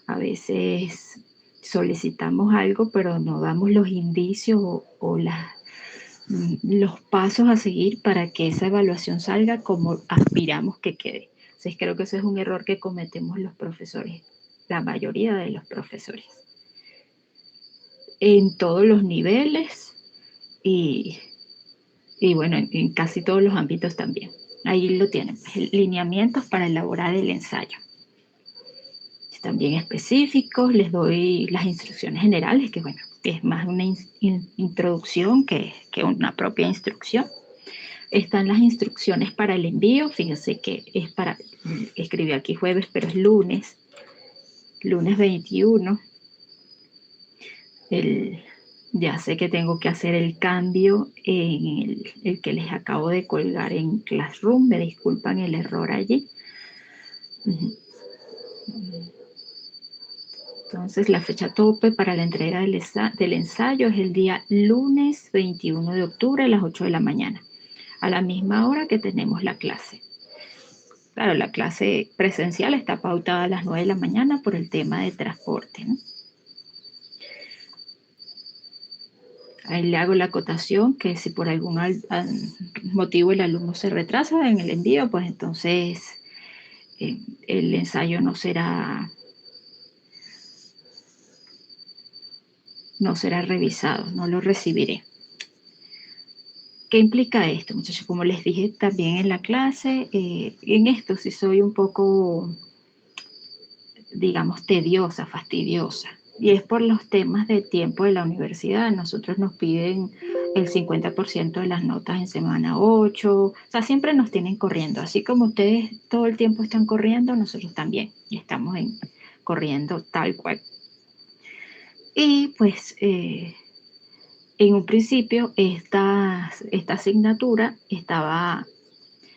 A veces solicitamos algo, pero no damos los indicios los pasos a seguir para que esa evaluación salga como aspiramos que quede. Entonces creo que ese es un error que cometemos los profesores, la mayoría de los profesores, en todos los niveles y, y bueno, en casi todos los ámbitos también. Ahí lo tienen, lineamientos para elaborar el ensayo. También específicos, les doy las instrucciones generales, que bueno, es más una introducción que una propia instrucción. Están las instrucciones para el envío, fíjense que es para, escribí aquí jueves, pero es lunes 21. Ya sé que tengo que hacer el cambio en el que les acabo de colgar en Classroom, me disculpan el error allí. Entonces, la fecha tope para la entrega del ensayo es el día lunes 21 de octubre a las 8 de la mañana, a la misma hora que tenemos la clase. Claro, la clase presencial está pautada a las 9 de la mañana por el tema de transporte, ¿no? Ahí le hago la acotación que si por algún motivo el alumno se retrasa en el envío, pues entonces el ensayo no será revisado, no lo recibiré. ¿Qué implica esto, muchachos? Como les dije también en la clase, en esto sí soy un poco, digamos, tediosa, fastidiosa. Y es por los temas de tiempo de la universidad. Nosotros nos piden el 50% de las notas en semana 8. O sea, siempre nos tienen corriendo. Así como ustedes todo el tiempo están corriendo, nosotros también. Y estamos corriendo tal cual. Y pues en un principio esta asignatura estaba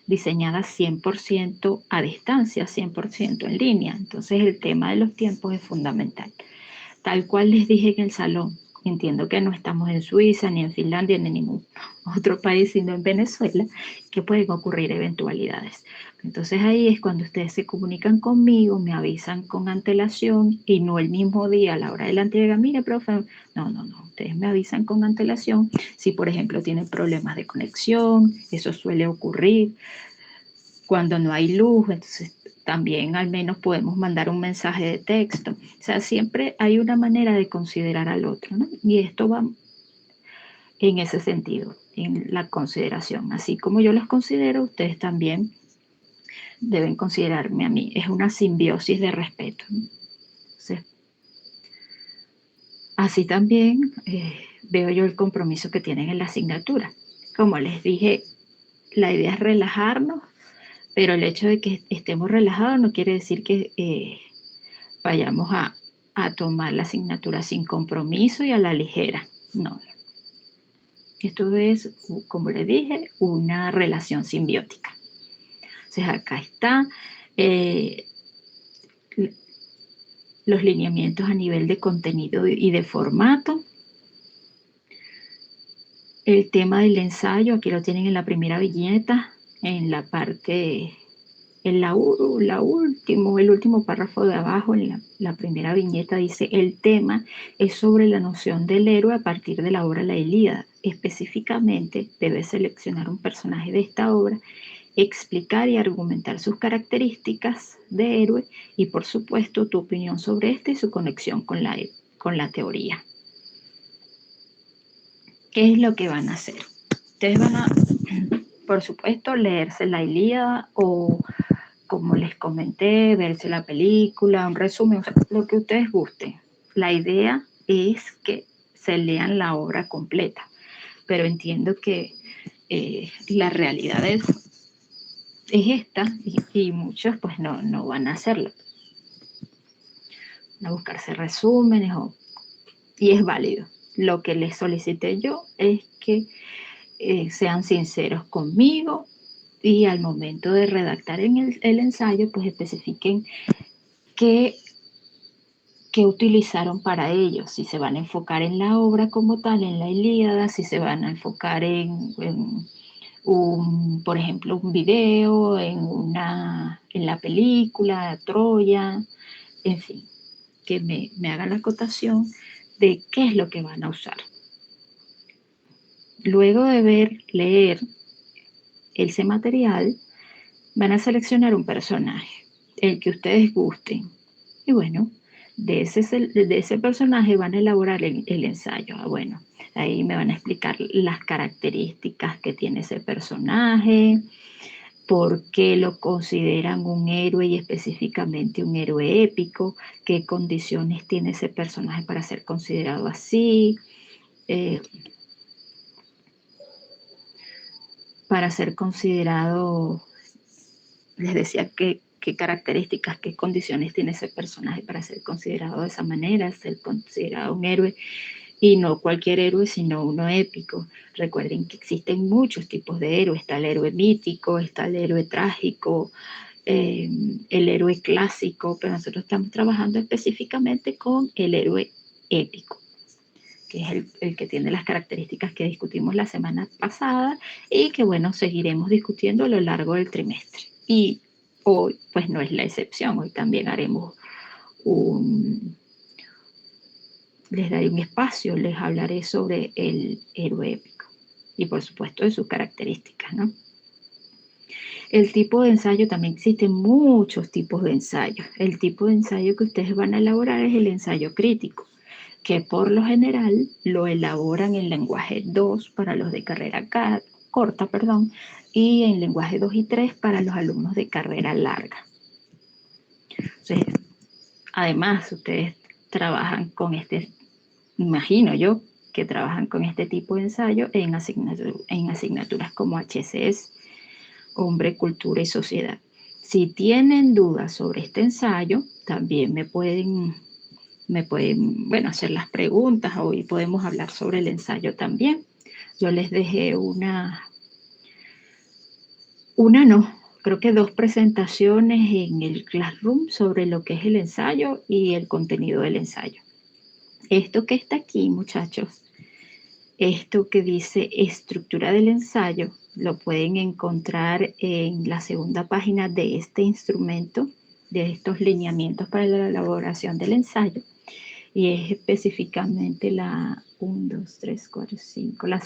diseñada 100% a distancia, 100% en línea. Entonces el tema de los tiempos es fundamental. Tal cual les dije en el salón, entiendo que no estamos en Suiza, ni en Finlandia, ni en ningún otro país, sino en Venezuela, que pueden ocurrir eventualidades. Entonces ahí es cuando ustedes se comunican conmigo, me avisan con antelación y no el mismo día a la hora de la entrega. Mire, profe, no, ustedes me avisan con antelación. Si, por ejemplo, tienen problemas de conexión, eso suele ocurrir cuando no hay luz, entonces también al menos podemos mandar un mensaje de texto. O sea, siempre hay una manera de considerar al otro, ¿no? Y esto va en ese sentido, en la consideración. Así como yo los considero, ustedes también deben considerarme a mí. Es una simbiosis de respeto, ¿no? Entonces, así también veo yo el compromiso que tienen en la asignatura. Como les dije, la idea es relajarnos, pero el hecho de que estemos relajados no quiere decir que vayamos a tomar la asignatura sin compromiso y a la ligera. No, esto es, como le dije, una relación simbiótica. Entonces acá está los lineamientos a nivel de contenido y de formato. El tema del ensayo, aquí lo tienen en la primera viñeta, en la parte, el último párrafo de abajo, en la primera viñeta dice, el tema es sobre la noción del héroe a partir de la obra La Ilíada. Específicamente, debes seleccionar un personaje de esta obra, explicar y argumentar sus características de héroe y, por supuesto, tu opinión sobre este y su conexión con la teoría. ¿Qué es lo que van a hacer? Ustedes van a, por supuesto, leerse la Ilíada o, como les comenté, verse la película, un resumen, o sea, lo que ustedes gusten. La idea es que se lean la obra completa, pero entiendo que la realidad es esta y muchos pues no van a hacerlo. Van a buscarse resúmenes y es válido. Lo que les solicité yo es que sean sinceros conmigo y al momento de redactar en el ensayo, pues especifiquen qué utilizaron para ello, si se van a enfocar en la obra como tal, en la Ilíada, si se van a enfocar en por ejemplo, un video, en la película, Troya, en fin. que me hagan la acotación de qué es lo que van a usar. Luego de leer ese material, van a seleccionar un personaje, el que ustedes gusten. Y bueno, de ese personaje van a elaborar el ensayo. Bueno, ahí me van a explicar las características que tiene ese personaje, por qué lo consideran un héroe y específicamente un héroe épico, qué condiciones tiene ese personaje para ser considerado así, eh, para ser considerado, les decía qué características, qué condiciones tiene ese personaje para ser considerado de esa manera, ser considerado un héroe y no cualquier héroe, sino uno épico. Recuerden que existen muchos tipos de héroes, está el héroe mítico, está el héroe trágico, el héroe clásico, pero nosotros estamos trabajando específicamente con el héroe épico, que es el que tiene las características que discutimos la semana pasada y que, bueno, seguiremos discutiendo a lo largo del trimestre. Y hoy, pues no es la excepción, hoy también haremos les daré un espacio, les hablaré sobre el héroe épico y por supuesto de sus características, ¿no? El tipo de ensayo, también existen muchos tipos de ensayo. El tipo de ensayo que ustedes van a elaborar es el ensayo crítico, que por lo general lo elaboran en lenguaje 2 para los de carrera corta, perdón, y en lenguaje 2 y 3 para los alumnos de carrera larga. Entonces, además, ustedes trabajan con imagino yo, que trabajan con este tipo de ensayo en asignaturas como HCS, Hombre, Cultura y Sociedad. Si tienen dudas sobre este ensayo, también bueno, hacer las preguntas. Hoy podemos hablar sobre el ensayo también. Yo les dejé no, creo que dos presentaciones en el Classroom sobre lo que es el ensayo y el contenido del ensayo. Esto que está aquí, muchachos, esto que dice estructura del ensayo, lo pueden encontrar en la segunda página de este instrumento, de estos lineamientos para la elaboración del ensayo. Y es específicamente la 1, 2, 3, 4, 5, la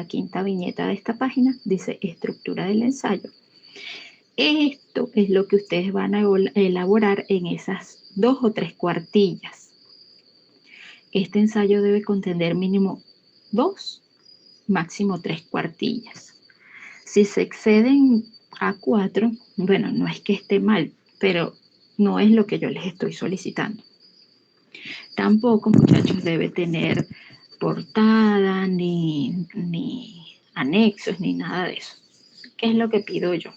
quinta viñeta de esta página, dice estructura del ensayo. Esto es lo que ustedes van a elaborar en esas 2 o 3 cuartillas. Este ensayo debe contener mínimo 2, máximo 3 cuartillas. Si se exceden a 4, bueno, no es que esté mal, pero no es lo que yo les estoy solicitando. Tampoco, muchachos, debe tener portada, ni anexos, ni nada de eso. ¿Qué es lo que pido yo?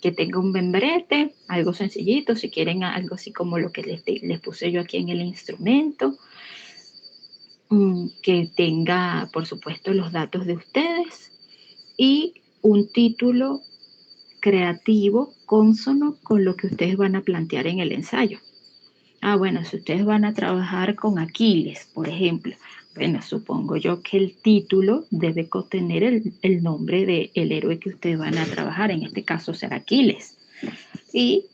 Que tenga un membrete, algo sencillito, si quieren algo así como lo que les puse yo aquí en el instrumento, que tenga, por supuesto, los datos de ustedes y un título creativo consono con lo que ustedes van a plantear en el ensayo. Bueno, si ustedes van a trabajar con Aquiles, por ejemplo, bueno, supongo yo que el título debe contener el nombre del héroe que ustedes van a trabajar, en este caso será Aquiles. Y,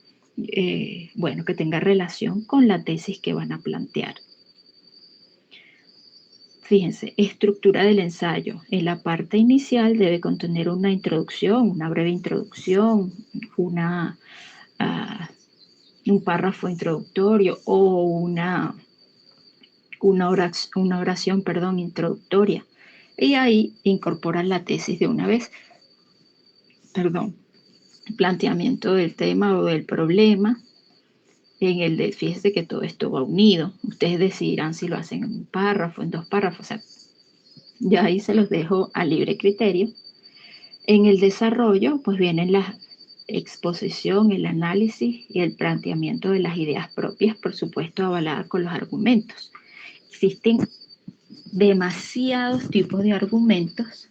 bueno, que tenga relación con la tesis que van a plantear. Fíjense, estructura del ensayo. En la parte inicial debe contener una introducción, una breve introducción, uh, un párrafo introductorio o una oración, introductoria. Y ahí incorporan la tesis de una vez. Planteamiento del tema o del problema. Fíjense que todo esto va unido. Ustedes decidirán si lo hacen en un párrafo, en 2 párrafos. O sea, ya ahí se los dejo a libre criterio. En el desarrollo, pues vienen la exposición, el análisis y el planteamiento de las ideas propias, por supuesto, avaladas con los argumentos. Existen demasiados tipos de argumentos.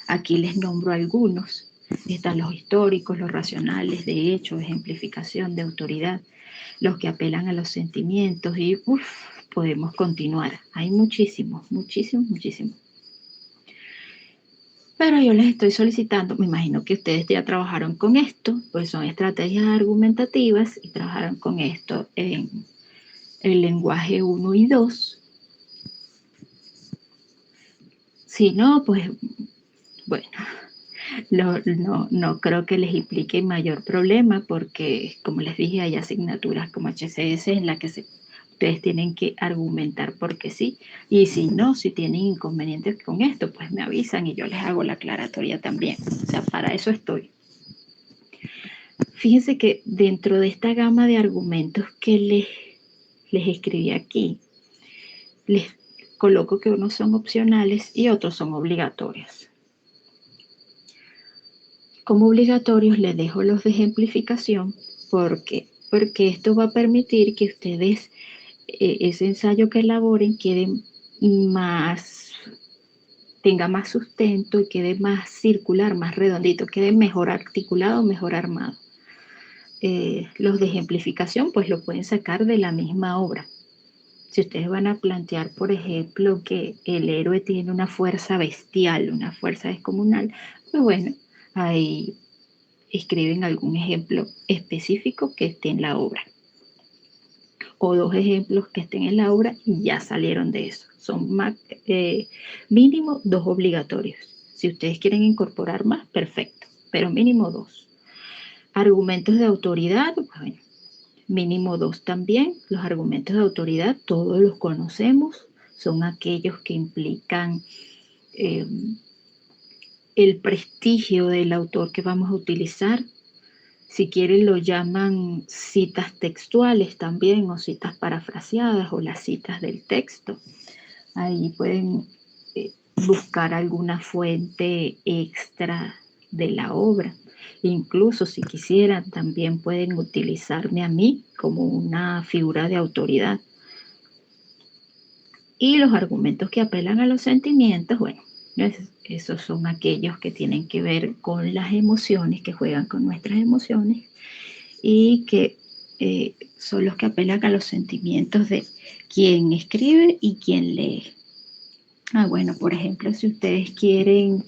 Aquí les nombro algunos. Están los históricos, los racionales, de hecho, ejemplificación, de autoridad, los que apelan a los sentimientos y podemos continuar. Hay muchísimos, muchísimos, muchísimos. Pero yo les estoy solicitando, me imagino que ustedes ya trabajaron con esto, pues son estrategias argumentativas y trabajaron con esto en el lenguaje 1 y 2. Si no, pues bueno, no creo que les implique mayor problema porque, como les dije, hay asignaturas como HCS en las que ustedes tienen que argumentar porque sí. Y si no, si tienen inconvenientes con esto, pues me avisan y yo les hago la aclaratoria también. O sea, para eso estoy. Fíjense que dentro de esta gama de argumentos que les escribí aquí, les coloco que unos son opcionales y otros son obligatorios. Como obligatorios les dejo los de ejemplificación porque esto va a permitir que ustedes ese ensayo que elaboren más, tenga más sustento y quede más circular, más redondito, quede mejor articulado, mejor armado. Los de ejemplificación pues lo pueden sacar de la misma obra. Si ustedes van a plantear, por ejemplo, que el héroe tiene una fuerza bestial, una fuerza descomunal, pues bueno, ahí escriben algún ejemplo específico que esté en la obra. O dos ejemplos que estén en la obra y ya salieron de eso. Son mínimo 2 obligatorios. Si ustedes quieren incorporar más, perfecto, pero mínimo 2. Argumentos de autoridad, bueno, mínimo 2 también. Los argumentos de autoridad todos los conocemos, son aquellos que implican eh, el prestigio del autor que vamos a utilizar. Si quieren lo llaman citas textuales también o citas parafraseadas o las citas del texto. Ahí pueden buscar alguna fuente extra de la obra. Incluso si quisieran también pueden utilizarme a mí como una figura de autoridad. Y los argumentos que apelan a los sentimientos, bueno, esos son aquellos que tienen que ver con las emociones, que juegan con nuestras emociones y que son los que apelan a los sentimientos de quien escribe y quien lee. Bueno, por ejemplo, si ustedes quieren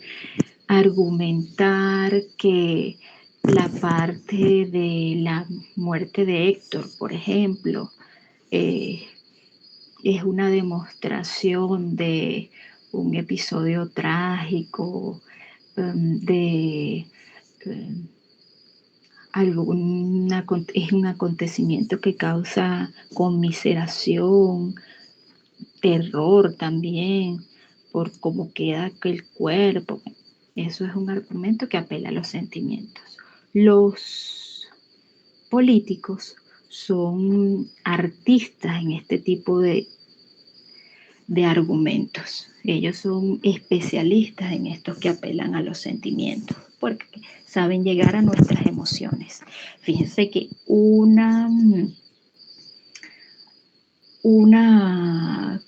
argumentar que la parte de la muerte de Héctor, por ejemplo, eh, es una demostración de un episodio trágico, de es un acontecimiento que causa conmiseración, terror también, por cómo queda el cuerpo. Eso es un argumento que apela a los sentimientos. Los políticos son artistas en este tipo de argumentos. Ellos son especialistas en estos que apelan a los sentimientos, porque saben llegar a nuestras emociones. Fíjense que una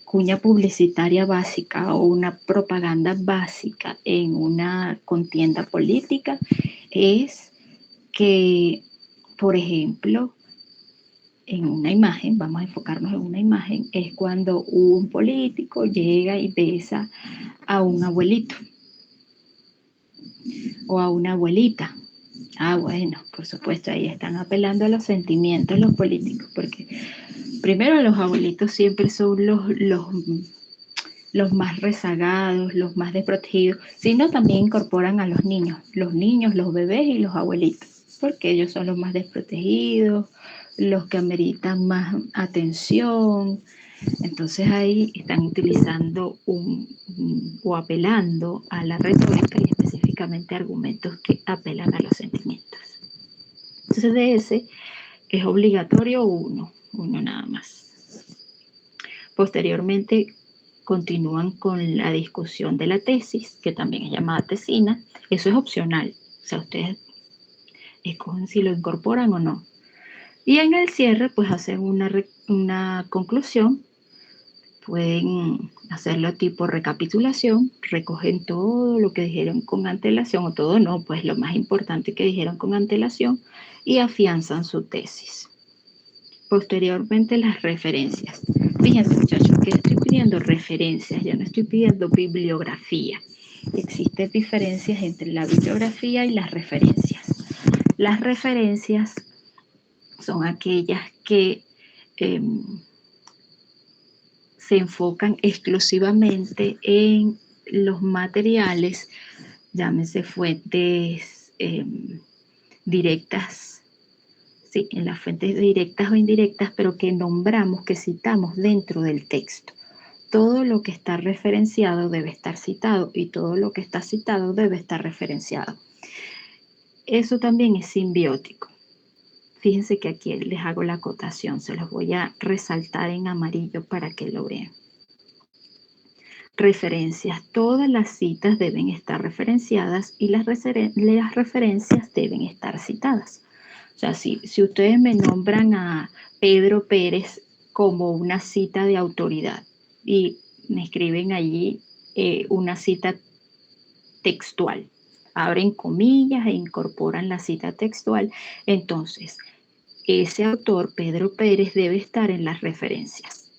cuña publicitaria básica o una propaganda básica en una contienda política es que, por ejemplo, en una imagen, vamos a enfocarnos en una imagen, es cuando un político llega y besa a un abuelito o a una abuelita. Bueno, por supuesto, ahí están apelando a los sentimientos los políticos, porque primero los abuelitos siempre son los más rezagados, los más desprotegidos, sino también incorporan a los niños, los bebés y los abuelitos, porque ellos son los más desprotegidos, los que ameritan más atención. Entonces ahí están utilizando o apelando a la retórica y específicamente argumentos que apelan a los sentimientos. Entonces de ese es obligatorio uno nada más. Posteriormente continúan con la discusión de la tesis, que también es llamada tesina. Eso es opcional, o sea, ustedes escogen si lo incorporan o no. Y en el cierre, pues hacen una conclusión. Pueden hacerlo tipo recapitulación, recogen todo lo que dijeron con antelación, o todo no, pues lo más importante que dijeron con antelación, y afianzan su tesis. Posteriormente, las referencias. Fíjense, muchachos, que estoy pidiendo referencias, ya no estoy pidiendo bibliografía. existen diferencias entre la bibliografía y las referencias. Las referencias son aquellas que se enfocan exclusivamente en los materiales, llámese fuentes directas, sí, en las fuentes directas o indirectas, pero que nombramos, que citamos dentro del texto. Todo lo que está referenciado debe estar citado y todo lo que está citado debe estar referenciado. Eso también es simbiótico. Fíjense que aquí les hago la acotación, se los voy a resaltar en amarillo para que lo vean. Referencias. Todas las citas deben estar referenciadas y las referencias deben estar citadas. O sea, si ustedes me nombran a Pedro Pérez como una cita de autoridad y me escriben allí una cita textual, abren comillas e incorporan la cita textual, entonces ese autor, Pedro Pérez, debe estar en las referencias.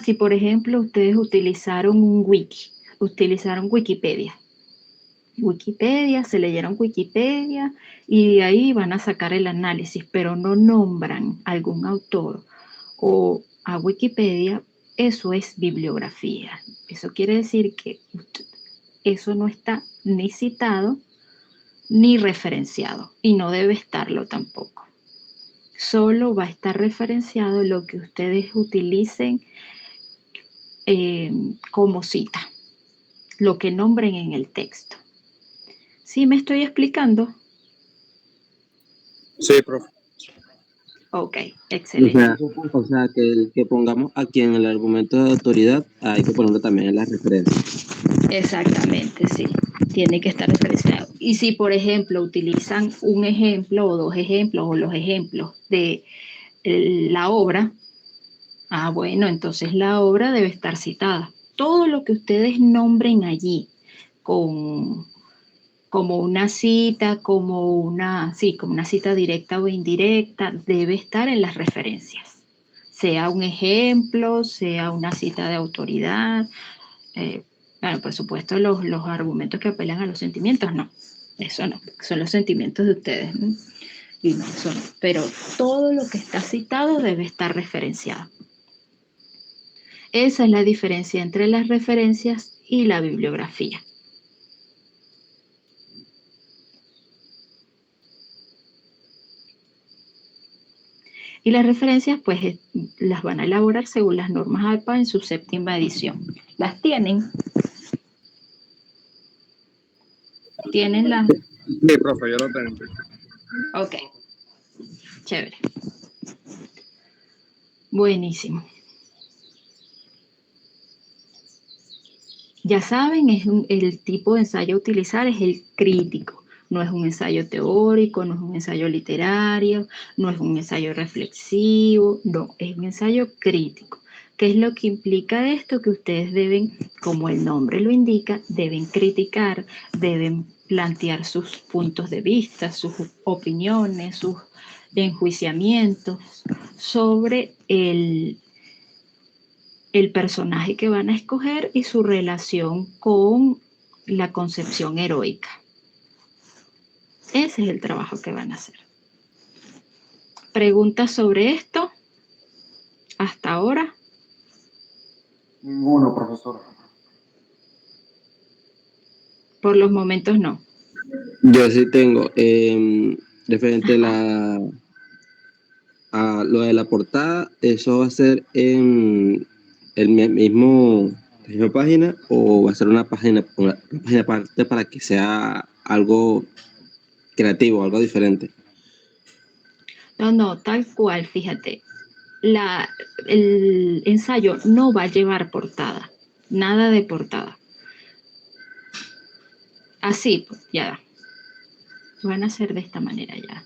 Si por ejemplo ustedes utilizaron un wiki, utilizaron Wikipedia, se leyeron Wikipedia y de ahí van a sacar el análisis, pero no nombran algún autor o a Wikipedia, eso es bibliografía. Eso quiere decir que eso no está ni citado ni referenciado y no debe estarlo tampoco. Solo va a estar referenciado lo que ustedes utilicen como cita, lo que nombren en el texto. ¿Sí me estoy explicando? Sí, profe. Ok, excelente. O sea, que pongamos aquí en el argumento de autoridad, hay que ponerlo también en las referencias. Exactamente, sí. Tiene que estar referenciado. Y si, por ejemplo, utilizan un ejemplo o dos ejemplos o los ejemplos de la obra, bueno, entonces la obra debe estar citada. Todo lo que ustedes nombren allí como una cita, como una cita directa o indirecta, debe estar en las referencias. Sea un ejemplo, sea una cita de autoridad. Bueno, por supuesto, los argumentos que apelan a los sentimientos, no. Eso no, son los sentimientos de ustedes, ¿no? Y no, eso no. Pero todo lo que está citado debe estar referenciado. Esa es la diferencia entre las referencias y la bibliografía. Y las referencias, pues, las van a elaborar según las normas ALPA en su 7ª edición. ¿Las tienen? ¿Tienen las? Sí, profe, yo lo tengo. Ok, chévere. Buenísimo. Ya saben, el tipo de ensayo a utilizar es el crítico. No es un ensayo teórico, no es un ensayo literario, no es un ensayo reflexivo, no, es un ensayo crítico. ¿Qué es lo que implica esto? Que ustedes deben, como el nombre lo indica, deben criticar, deben plantear sus puntos de vista, sus opiniones, sus enjuiciamientos sobre el personaje que van a escoger y su relación con la concepción heroica. Ese es el trabajo que van a hacer. ¿Preguntas sobre esto? ¿Hasta ahora? Ninguno, profesor. Por los momentos no. Yo sí tengo, referente a lo de la portada, ¿eso va a ser en la misma página o va a ser una página aparte para que sea algo creativo, algo diferente? No, tal cual, fíjate. El ensayo no va a llevar portada, nada de portada. Así, pues, ya. Van a hacer de esta manera ya.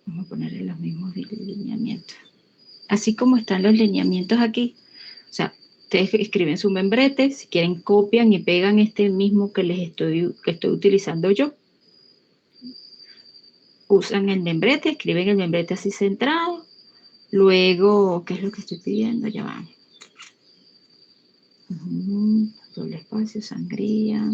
Vamos a ponerle los mismos lineamientos. Así como están los lineamientos aquí. O sea, ustedes escriben su membrete, si quieren copian y pegan este mismo que estoy utilizando yo. Usan el membrete, escriben el membrete así centrado. Luego, ¿qué es lo que estoy pidiendo? Ya va. Doble espacio, sangría.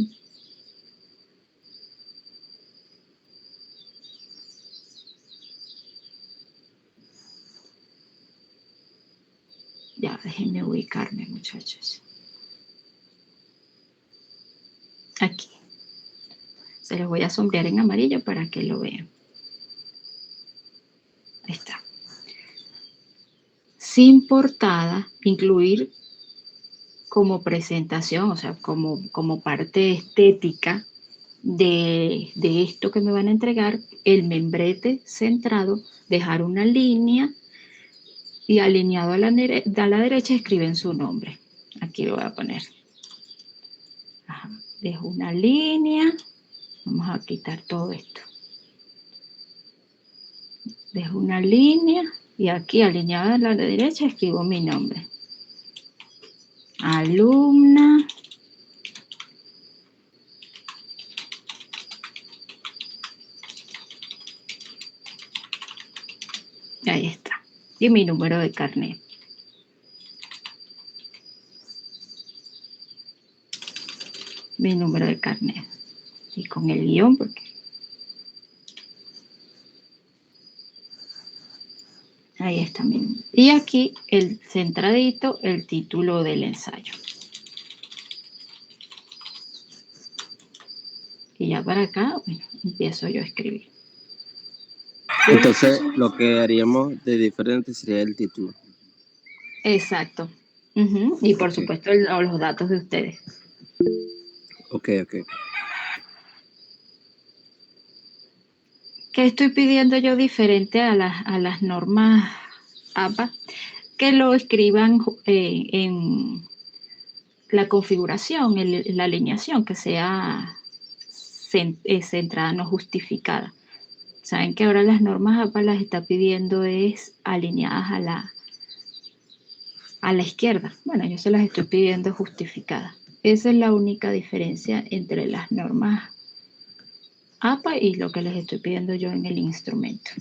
Ya, déjenme ubicarme, muchachos. Aquí. Se los voy a sombrear en amarillo para que lo vean. Ahí está. Sin portada, incluir como presentación, o sea, como parte estética de esto que me van a entregar, el membrete centrado, dejar una línea y alineado a la derecha escriben su nombre. Aquí lo voy a poner. Ajá. Dejo una línea. Vamos a quitar todo esto. Dejo una línea y aquí alineada a la derecha escribo mi nombre. Alumna. Ahí está. Y mi número de carnet. Mi número de carnet. Y con el guión, porque ahí está mi número. Y aquí el centradito, el título del ensayo. Y ya para acá, bueno, empiezo yo a escribir. Entonces, lo que haríamos de diferente sería el título. Exacto. Y por supuesto los datos de ustedes. Ok. ¿Qué estoy pidiendo yo diferente a las normas APA? Que lo escriban en la configuración, en la alineación, que sea centrada, no justificada. Saben que ahora las normas APA las está pidiendo es alineadas a la izquierda. Bueno, yo se las estoy pidiendo justificadas. Esa es la única diferencia entre las normas APA y lo que les estoy pidiendo yo en el instrumento.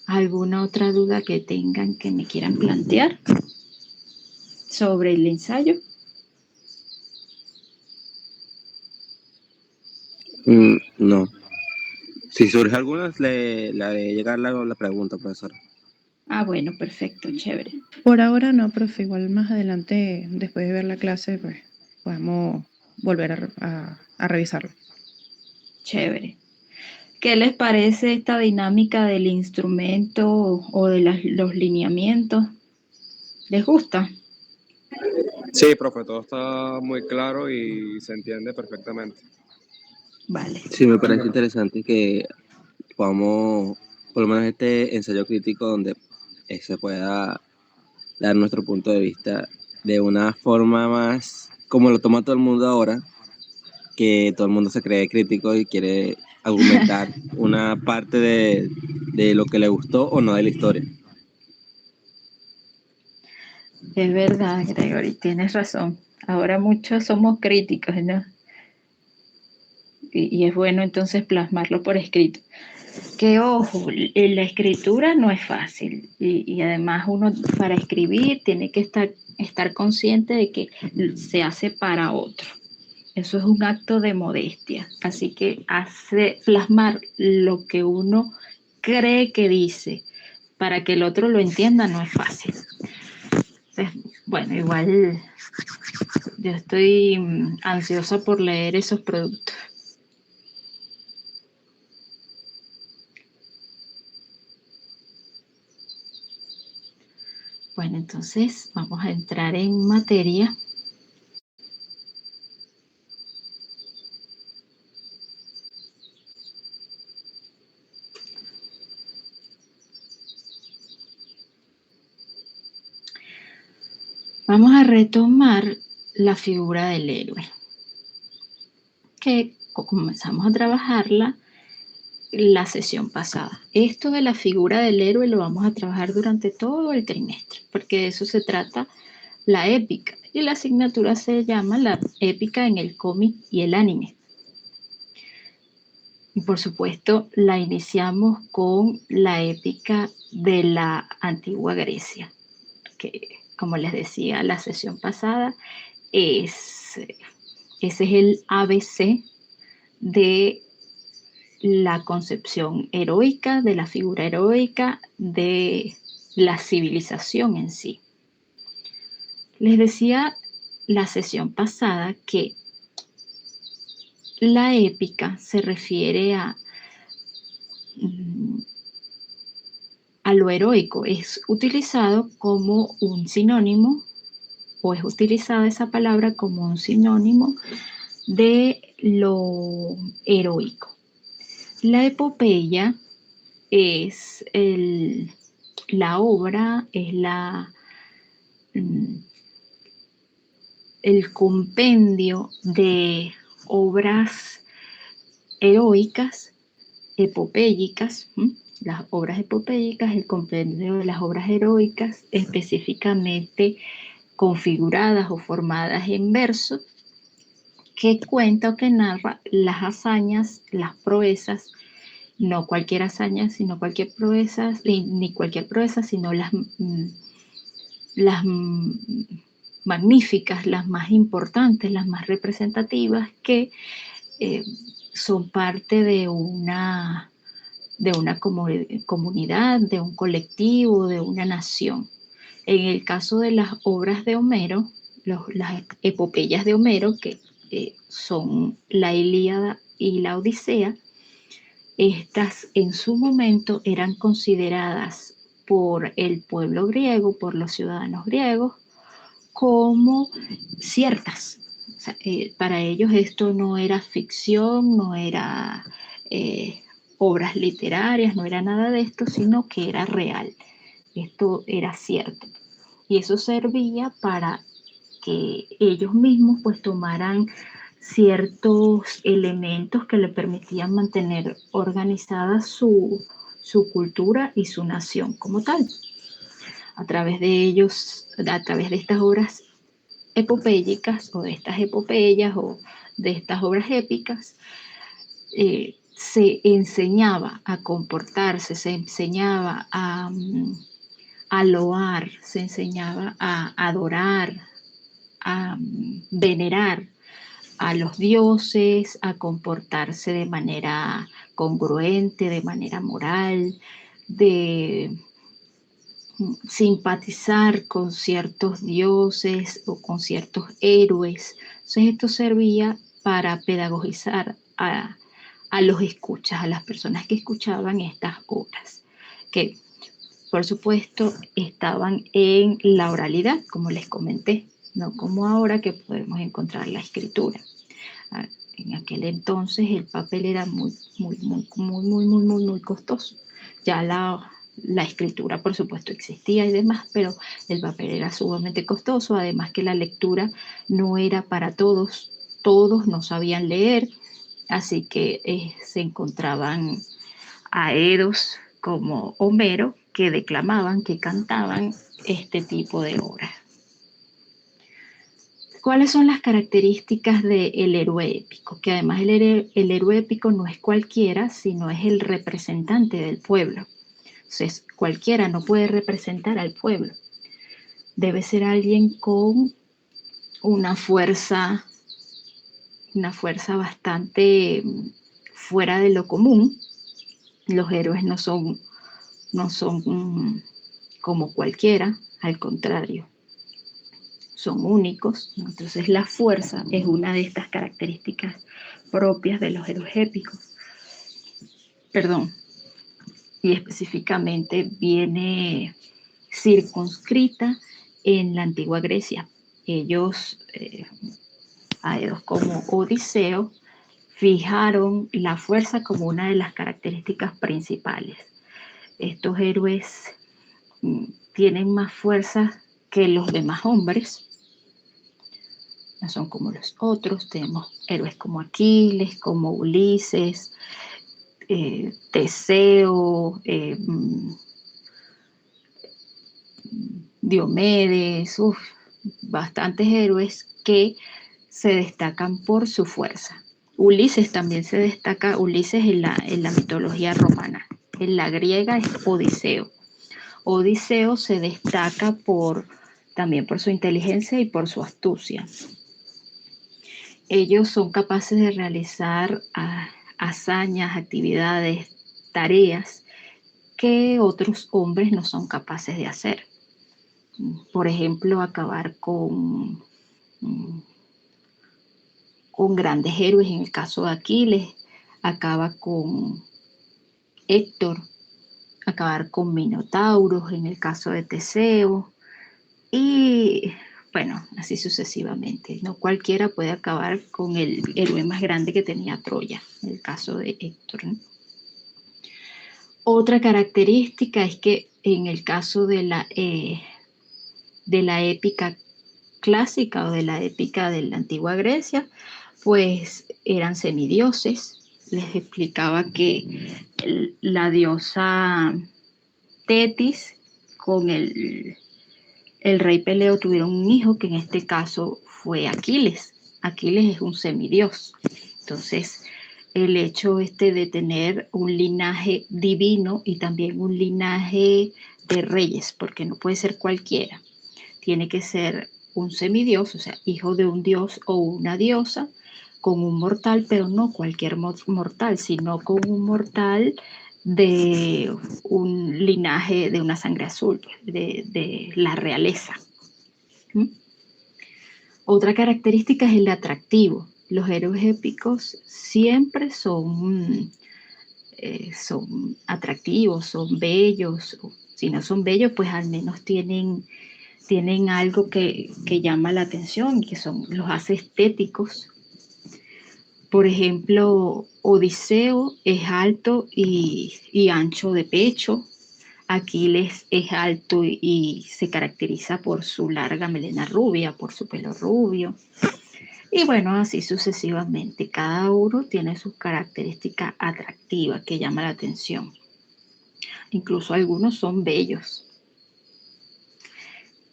¿Alguna otra duda que tengan que me quieran plantear sobre el ensayo? No. Si surge alguna, le haré llegar la pregunta, profesor. Ah, bueno, perfecto, chévere. Por ahora no, profe. Igual más adelante, después de ver la clase, pues podemos volver a revisarlo. Chévere. ¿Qué les parece esta dinámica del instrumento o de los lineamientos? ¿Les gusta? Sí, profe, todo está muy claro y se entiende perfectamente. Vale. Sí, me parece interesante que podamos, por lo menos este ensayo crítico donde se pueda dar nuestro punto de vista de una forma más como lo toma todo el mundo ahora, que todo el mundo se cree crítico y quiere argumentar una parte de lo que le gustó o no de la historia. Es verdad, Gregory, tienes razón. Ahora muchos somos críticos, ¿no? Y es bueno entonces plasmarlo por escrito. Que ojo, la escritura no es fácil y además uno para escribir tiene que estar consciente de que se hace para otro. Eso es un acto de modestia. Así que plasmar lo que uno cree que dice para que el otro lo entienda no es fácil. Entonces, bueno, igual yo estoy ansiosa por leer esos productos. Bueno, entonces vamos a entrar en materia. Vamos a retomar la figura del héroe, que comenzamos a trabajarla la sesión pasada. Esto de la figura del héroe lo vamos a trabajar durante todo el trimestre, porque de eso se trata la épica. Y la asignatura se llama la épica en el cómic y el anime. Y por supuesto, la iniciamos con la épica de la antigua Grecia, que como les decía la sesión pasada, ese es el ABC de la concepción heroica, de la figura heroica, de la civilización en sí. Les decía la sesión pasada que la épica se refiere a lo heroico, es utilizado como un sinónimo, o es utilizada esa palabra como un sinónimo de lo heroico. La epopeya es la obra, es el compendio de obras heroicas, epopéyicas, las obras epopéyicas, el compendio de las obras heroicas específicamente configuradas o formadas en verso, que cuenta o que narra las hazañas, las proezas, no cualquier hazaña, sino cualquier proeza, ni cualquier proeza, sino las magníficas, las más importantes, las más representativas, que son parte de una comunidad, de un colectivo, de una nación. En el caso de las obras de Homero, las epopeyas de Homero, que son la Ilíada y la Odisea, estas en su momento eran consideradas por el pueblo griego, por los ciudadanos griegos, como ciertas. O sea, para ellos esto no era ficción, no era obras literarias, no era nada de esto, sino que era real. Esto era cierto. Y eso servía para que ellos mismos pues tomaran ciertos elementos que le permitían mantener organizada su cultura y su nación como tal. A través de ellos, a través de estas obras epopélicas o de estas epopeyas o de estas obras épicas, se enseñaba a comportarse, se enseñaba a loar, se enseñaba a adorar, a venerar a los dioses, a comportarse de manera congruente, de manera moral, de simpatizar con ciertos dioses o con ciertos héroes. Entonces esto servía para pedagogizar a los escuchas, a las personas que escuchaban estas obras, que por supuesto estaban en la oralidad, como les comenté, no como ahora que podemos encontrar la escritura. En aquel entonces el papel era muy costoso. Ya la escritura, por supuesto, existía y demás, pero el papel era sumamente costoso, además que la lectura no era para todos, todos no sabían leer, así que se encontraban aedos como Homero que declamaban, que cantaban este tipo de obras. ¿Cuáles son las características del héroe épico? Que además el héroe épico no es cualquiera, sino es el representante del pueblo. Entonces, cualquiera no puede representar al pueblo. Debe ser alguien con una fuerza bastante fuera de lo común. Los héroes no son como cualquiera, al contrario, son únicos. Entonces la fuerza es una de estas características propias de los héroes épicos. Y específicamente viene circunscrita en la antigua Grecia. Ellos, aedos como Odiseo, fijaron la fuerza como una de las características principales. Estos héroes tienen más fuerza que los demás hombres, no son como los otros. Tenemos héroes como Aquiles, como Ulises, Teseo, Diomedes, bastantes héroes que se destacan por su fuerza. Ulises también se destaca, Ulises en la mitología romana, en la griega es Odiseo. Odiseo se destaca por también por su inteligencia y por su astucia. Ellos son capaces de realizar hazañas, actividades, tareas que otros hombres no son capaces de hacer. Por ejemplo, acabar con grandes héroes, en el caso de Aquiles, acaba con Héctor, acabar con minotauros, en el caso de Teseo, y bueno, así sucesivamente. No cualquiera puede acabar con el héroe más grande que tenía Troya, en el caso de Héctor, ¿no? Otra característica es que en el caso de la épica clásica o de la épica de la antigua Grecia, pues eran semidioses. Les explicaba que la diosa Tetis con el rey Peleo tuvieron un hijo que en este caso fue Aquiles. Aquiles es un semidios. Entonces, el hecho de tener un linaje divino y también un linaje de reyes, porque no puede ser cualquiera. Tiene que ser un semidios, o sea, hijo de un dios o una diosa, con un mortal, pero no cualquier mortal, sino con un mortal de un linaje de una sangre azul, de la realeza. ¿Mm? Otra característica es el atractivo. Los héroes épicos siempre son atractivos, son bellos. Si no son bellos, pues al menos tienen algo que llama la atención, que los hace estéticos. Por ejemplo, Odiseo es alto y ancho de pecho. Aquiles es alto y se caracteriza por su larga melena rubia, por su pelo rubio. Y bueno, así sucesivamente. Cada uno tiene sus características atractivas que llaman la atención. Incluso algunos son bellos.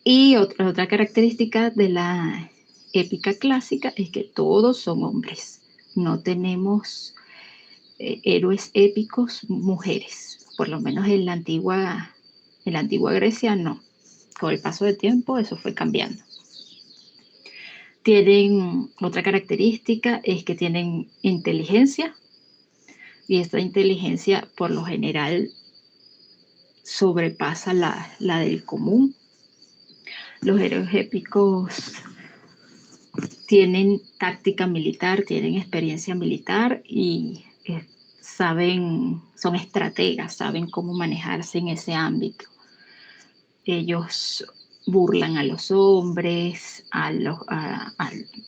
Y otra característica de la épica clásica es que todos son hombres. No tenemos héroes épicos mujeres, por lo menos en la antigua Grecia no. Con el paso del tiempo eso fue cambiando. Tienen otra característica, es que tienen inteligencia, y esta inteligencia por lo general sobrepasa la del común. Los héroes épicos tienen táctica militar, tienen experiencia militar y son estrategas, saben cómo manejarse en ese ámbito. Ellos burlan a los hombres, a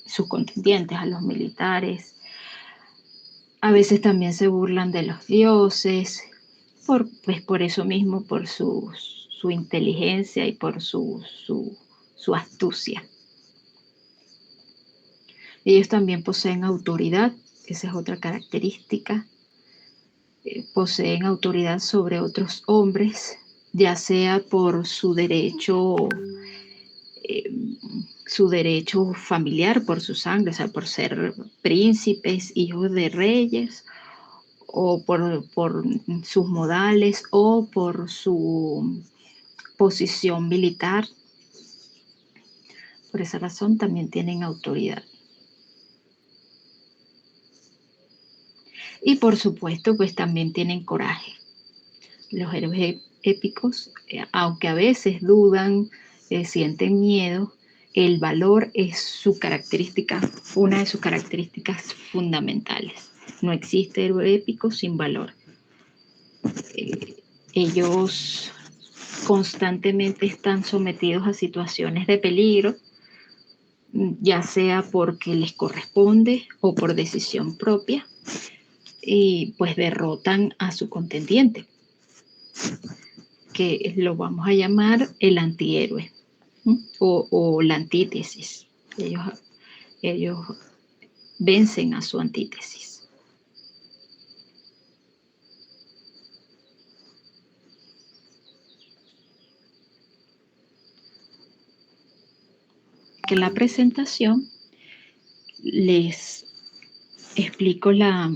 sus contendientes, a los militares. A veces también se burlan de los dioses, por eso mismo, por su inteligencia y por su astucia. Ellos también poseen autoridad, esa es otra característica. Poseen autoridad sobre otros hombres, ya sea por su derecho familiar, por su sangre, o sea, por ser príncipes, hijos de reyes, o por sus modales, o por su posición militar. Por esa razón también tienen autoridad. Y por supuesto, pues también tienen coraje. Los héroes épicos, aunque a veces dudan, sienten miedo, el valor es su característica, una de sus características fundamentales. No existe héroe épico sin valor. Ellos constantemente están sometidos a situaciones de peligro, ya sea porque les corresponde o por decisión propia, y pues derrotan a su contendiente, que lo vamos a llamar el antihéroe, ¿sí? o la antítesis. Ellos vencen a su antítesis. Que en la presentación les explico la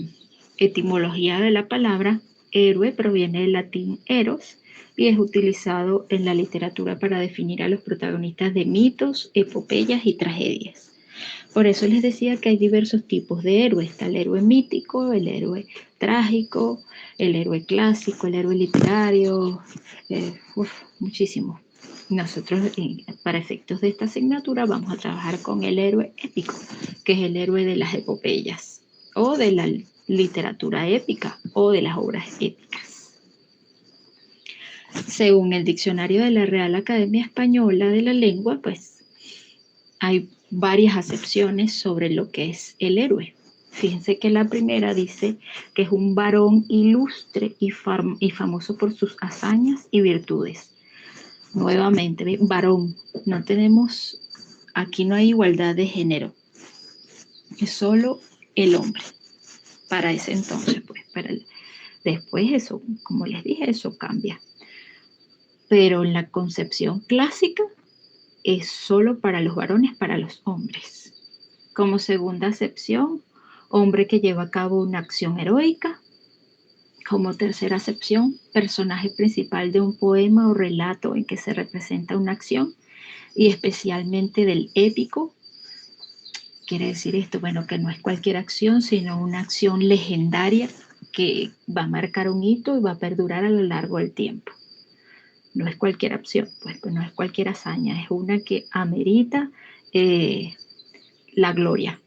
etimología de la palabra. Héroe proviene del latín eros, y es utilizado en la literatura para definir a los protagonistas de mitos, epopeyas y tragedias. Por eso les decía que hay diversos tipos de héroes. Está el héroe mítico, el héroe trágico, el héroe clásico, el héroe literario, muchísimos. Nosotros, para efectos de esta asignatura, vamos a trabajar con el héroe épico, que es el héroe de las epopeyas, o de la literatura épica, o de las obras épicas. Según el diccionario de la Real Academia Española de la Lengua, pues hay varias acepciones sobre lo que es el héroe. Fíjense que la primera dice que es un varón ilustre y famoso por sus hazañas y virtudes. Nuevamente, varón, no tenemos, aquí no hay igualdad de género, es solo el hombre. Para ese entonces, pues, después eso, como les dije, eso cambia. Pero en la concepción clásica es solo para los varones, para los hombres. Como segunda acepción, hombre que lleva a cabo una acción heroica. Como tercera acepción, personaje principal de un poema o relato en que se representa una acción, y especialmente del épico. Quiere decir esto, bueno, que no es cualquier acción, sino una acción legendaria que va a marcar un hito y va a perdurar a lo largo del tiempo. No es cualquier acción, pues no es cualquier hazaña, es una que amerita la gloria.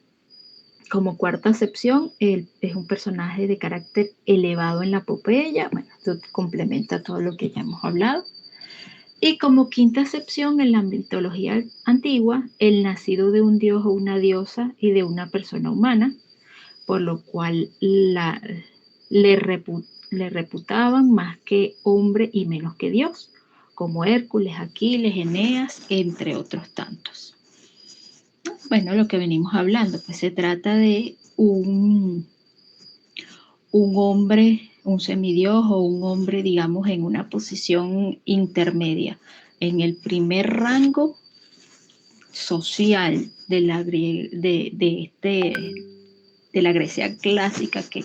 Como cuarta acepción, es un personaje de carácter elevado en la epopeya. Bueno, esto complementa todo lo que ya hemos hablado. Y como quinta acepción, en la mitología antigua, el nacido de un dios o una diosa y de una persona humana, por lo cual le reputaban más que hombre y menos que Dios, como Hércules, Aquiles, Eneas, entre otros tantos. Bueno, lo que venimos hablando, pues se trata de un hombre, un semidios o un hombre, digamos, en una posición intermedia, en el primer rango social de la Grecia clásica que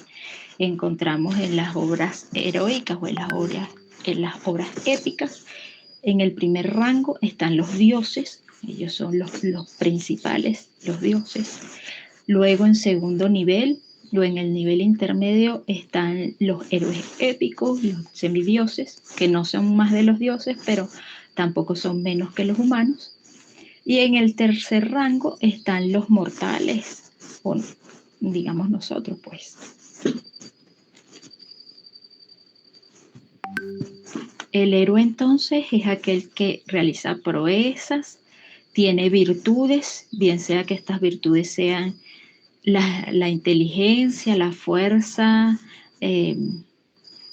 encontramos en las obras heroicas o en las obras épicas. En el primer rango están los dioses, ellos son los principales, los dioses. Luego en segundo nivel, luego en el nivel intermedio están los héroes épicos, los semidioses, que no son más de los dioses, pero tampoco son menos que los humanos. Y en el tercer rango están los mortales, o digamos nosotros, pues. El héroe entonces es aquel que realiza proezas, tiene virtudes, bien sea que estas virtudes sean la inteligencia, la fuerza,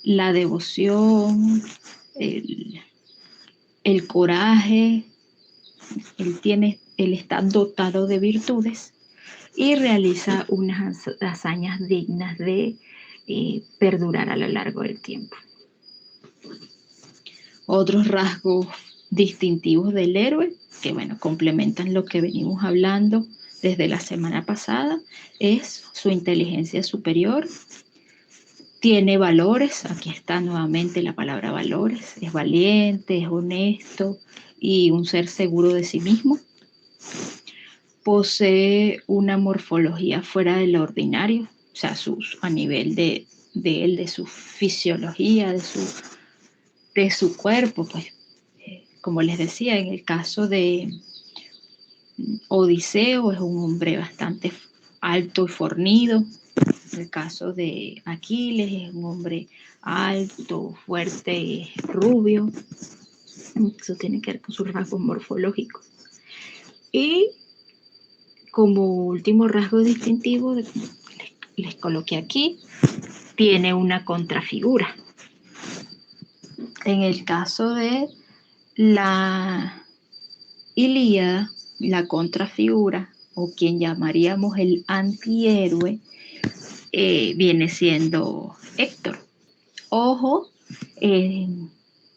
la devoción, el coraje. Él está dotado de virtudes y realiza unas hazañas dignas de perdurar a lo largo del tiempo. Otros rasgos distintivos del héroe, que bueno, complementan lo que venimos hablando desde la semana pasada, es su inteligencia superior, tiene valores, aquí está nuevamente la palabra valores, es valiente, es honesto y un ser seguro de sí mismo. Posee una morfología fuera de lo ordinario, o sea, a nivel de él, de su fisiología, de su cuerpo, pues, como les decía, en el caso de Odiseo es un hombre bastante alto y fornido. En el caso de Aquiles es un hombre alto, fuerte, rubio. Eso tiene que ver con sus rasgos morfológicos. Y como último rasgo distintivo, les coloqué aquí, tiene una contrafigura. En el caso de la Ilíada, la contrafigura, o quien llamaríamos el antihéroe, viene siendo Héctor. Ojo,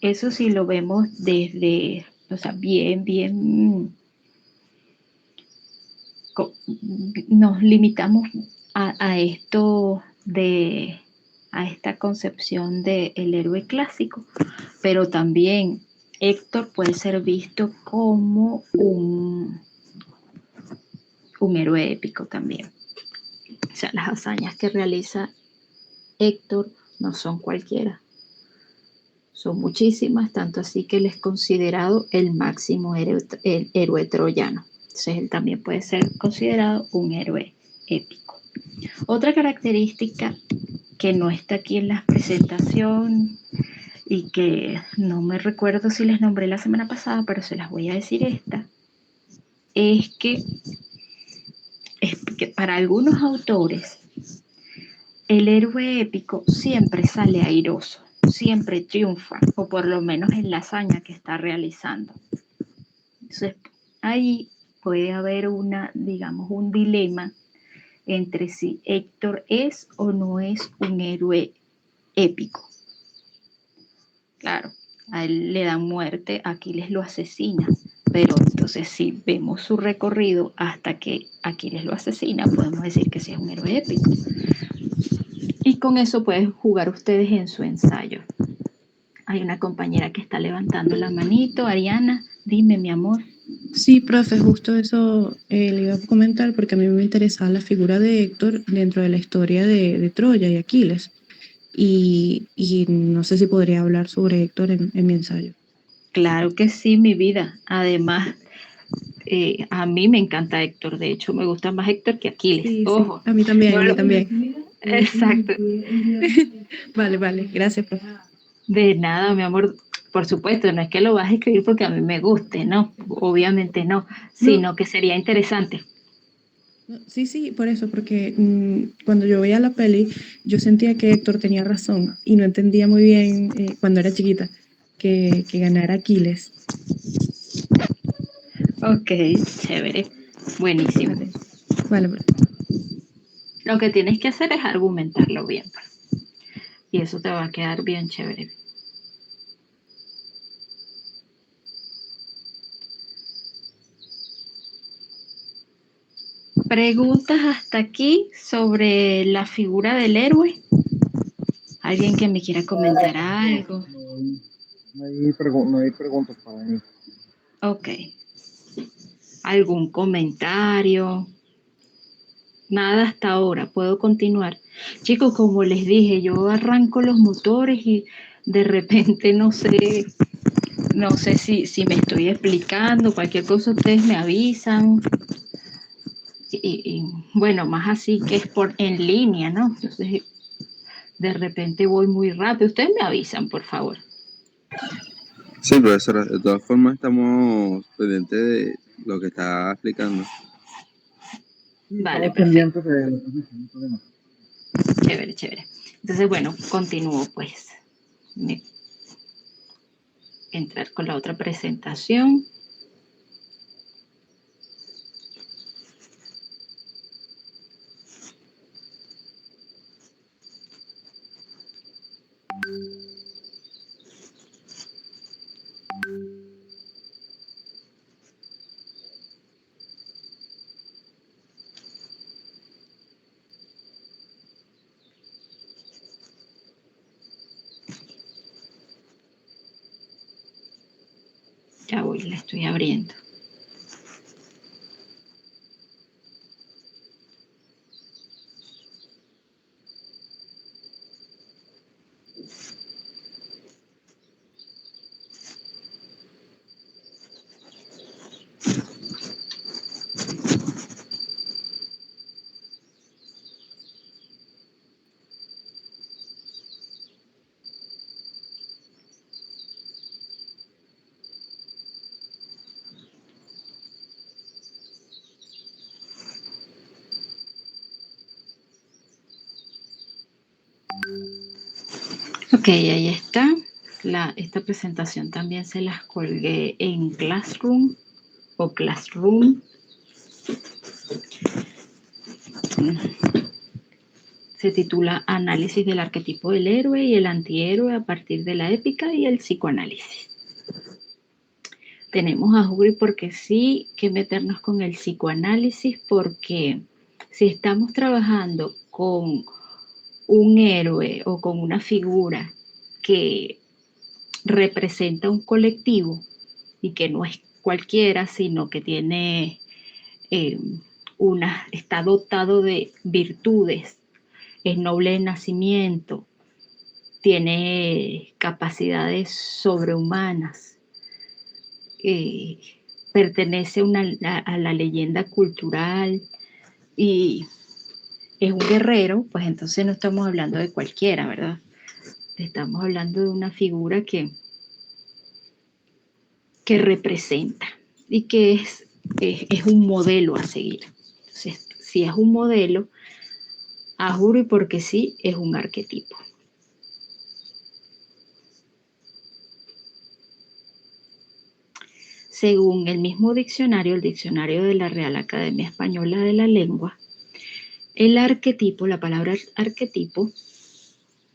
eso sí lo vemos desde, o sea, bien, nos limitamos a esto de a esta concepción del héroe clásico, pero también Héctor puede ser visto como un héroe épico también. O sea, las hazañas que realiza Héctor no son cualquiera, son muchísimas, tanto así que él es considerado el máximo héroe troyano. Entonces él también puede ser considerado un héroe épico. Otra característica que no está aquí en la presentación y que no me recuerdo si les nombré la semana pasada, pero se las voy a decir esta, es que para algunos autores el héroe épico siempre sale airoso, siempre triunfa, o por lo menos en la hazaña que está realizando. Entonces, ahí puede haber digamos, un dilema entre si Héctor es o no es un héroe épico. Claro, a él le dan muerte, Aquiles lo asesina, pero entonces si vemos su recorrido hasta que Aquiles lo asesina, podemos decir que sí es un héroe épico. Y con eso pueden jugar ustedes en su ensayo. Hay una compañera que está levantando la manito. Ariana, dime, mi amor. Sí, profe, justo eso le iba a comentar porque a mí me interesaba la figura de Héctor dentro de la historia de Troya y Aquiles. Y no sé si podría hablar sobre Héctor en mi ensayo. Claro que sí, mi vida. Además, a mí me encanta Héctor. De hecho, me gusta más Héctor que Aquiles. Sí, Ojo. sí, a mí también, No a mí también. Exacto. Vale, gracias, profe. De nada, mi amor. Por supuesto, no es que lo vas a escribir porque a mí me guste, no, obviamente no, sino que sería interesante. Sí, por eso, porque cuando yo veía la peli, yo sentía que Héctor tenía razón y no entendía muy bien cuando era chiquita que ganara Aquiles. Ok, chévere, buenísimo. Vale. Lo que tienes que hacer es argumentarlo bien, pues, y eso te va a quedar bien chévere. ¿Preguntas hasta aquí sobre la figura del héroe? ¿Alguien que me quiera comentar algo? No hay preguntas para mí. Ok. ¿Algún comentario? Nada hasta ahora, puedo continuar. Chicos, como les dije, yo arranco los motores y de repente no sé si me estoy explicando, cualquier cosa ustedes me avisan. Y bueno, más así que es en línea, ¿no? Entonces, de repente voy muy rápido. Ustedes me avisan, por favor. Sí, profesora, de todas formas estamos pendientes de lo que está explicando. Vale, Estamos perfecto. pendientes de la posición, no hay problema. Chévere, chévere. Entonces, bueno, continúo pues. Entrar con la otra presentación. Ya voy, la estoy abriendo. Ok, ahí está. Esta presentación también se las colgué en Classroom o Classroom. Se titula Análisis del arquetipo del héroe y el antihéroe a partir de la épica y el psicoanálisis. Tenemos a Juri porque sí que meternos con el psicoanálisis, porque si estamos trabajando con un héroe o con una figura que representa un colectivo y que no es cualquiera, sino que tiene está dotado de virtudes, es noble de nacimiento, tiene capacidades sobrehumanas, eh, pertenece a la leyenda cultural y es un guerrero, pues entonces no estamos hablando de cualquiera, ¿verdad? Estamos hablando de una figura que representa y que es un modelo a seguir. Entonces, si es un modelo, a juro y porque sí, es un arquetipo. Según el mismo diccionario, el diccionario de la Real Academia Española de la Lengua, el arquetipo, la palabra arquetipo,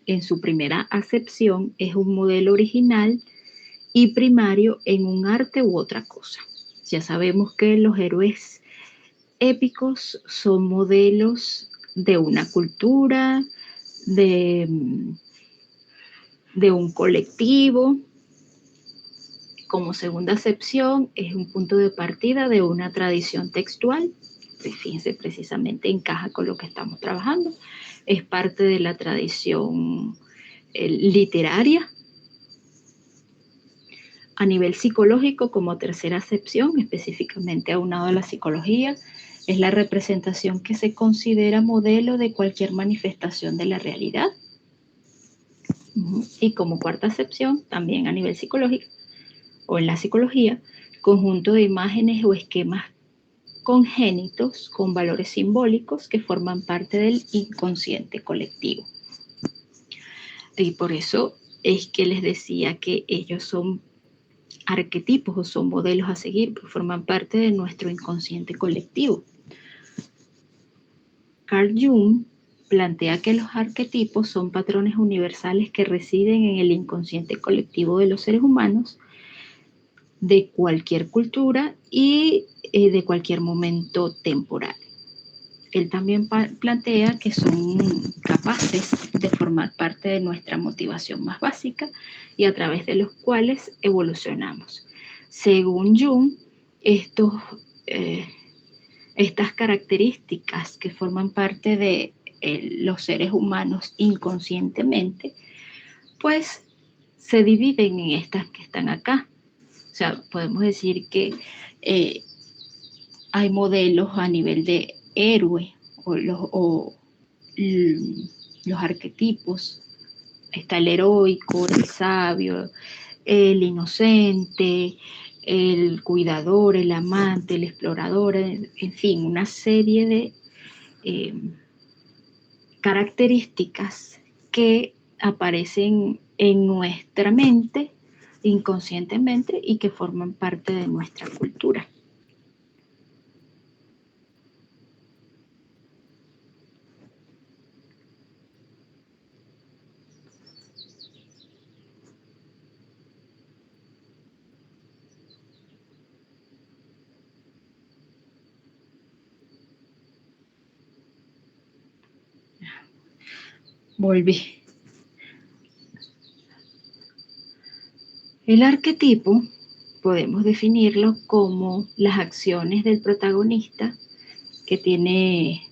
en su primera acepción, es un modelo original y primario en un arte u otra cosa. Ya sabemos que los héroes épicos son modelos de una cultura, de un colectivo. Como segunda acepción, es un punto de partida de una tradición textual. Fíjense, precisamente encaja con lo que estamos trabajando. Es parte de la tradición literaria. A nivel psicológico, como tercera acepción, específicamente aunado a la psicología, es la representación que se considera modelo de cualquier manifestación de la realidad. Y como cuarta acepción, también a nivel psicológico, o en la psicología, conjunto de imágenes o esquemas congénitos con valores simbólicos que forman parte del inconsciente colectivo. Y por eso es que les decía que ellos son arquetipos o son modelos a seguir, porque forman parte de nuestro inconsciente colectivo. Carl Jung plantea que los arquetipos son patrones universales que residen en el inconsciente colectivo de los seres humanos de cualquier cultura y de cualquier momento temporal. Él también plantea que son capaces de formar parte de nuestra motivación más básica y a través de los cuales evolucionamos. Según Jung, estas características que forman parte de los seres humanos inconscientemente, pues se dividen en estas que están acá. O sea, podemos decir que hay modelos a nivel de héroe o los arquetipos. Está el heroico, el sabio, el inocente, el cuidador, el amante, el explorador, en fin, una serie de características que aparecen en nuestra mente inconscientemente y que forman parte de nuestra cultura. Volví. El arquetipo podemos definirlo como las acciones del protagonista que tiene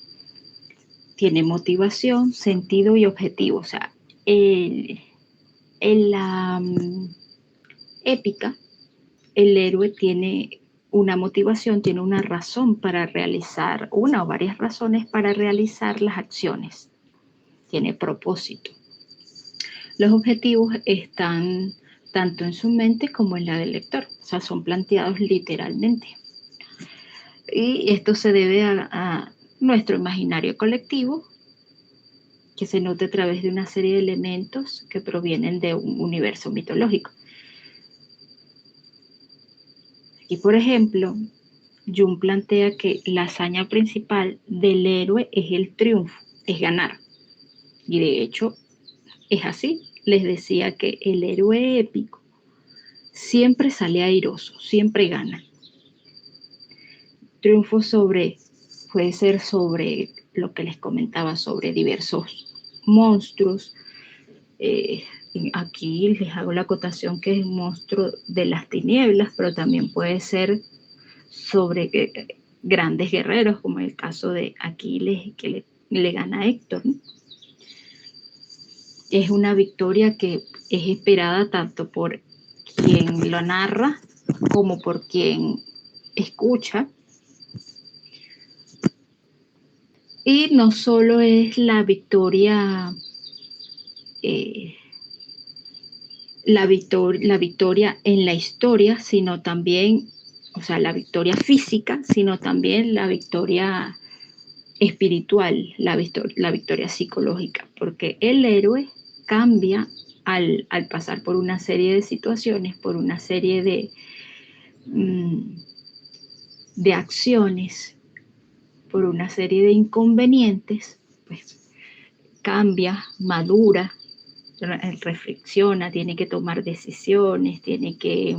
motivación, sentido y objetivo. O sea, en la épica, el héroe tiene una motivación, tiene una razón para realizar, una o varias razones para realizar las acciones. Tiene propósito. Los objetivos están tanto en su mente como en la del lector, o sea, son planteados literalmente. Y esto se debe a nuestro imaginario colectivo, que se nota a través de una serie de elementos que provienen de un universo mitológico. Aquí, por ejemplo, Jung plantea que la hazaña principal del héroe es el triunfo, es ganar. Y de hecho, es así. Les decía que el héroe épico siempre sale airoso, siempre gana. Triunfo puede ser sobre lo que les comentaba, sobre diversos monstruos. Aquí les hago la acotación que es un monstruo de las tinieblas, pero también puede ser sobre grandes guerreros, como el caso de Aquiles, que le gana a Héctor, ¿no? Es una victoria que es esperada tanto por quien lo narra como por quien escucha. Y no solo es la victoria en la historia, sino también, o sea, la victoria física, sino también la victoria espiritual, la victoria psicológica, porque el héroe cambia al pasar por una serie de situaciones, por una serie de acciones, por una serie de inconvenientes, pues cambia, madura, reflexiona, tiene que tomar decisiones, tiene que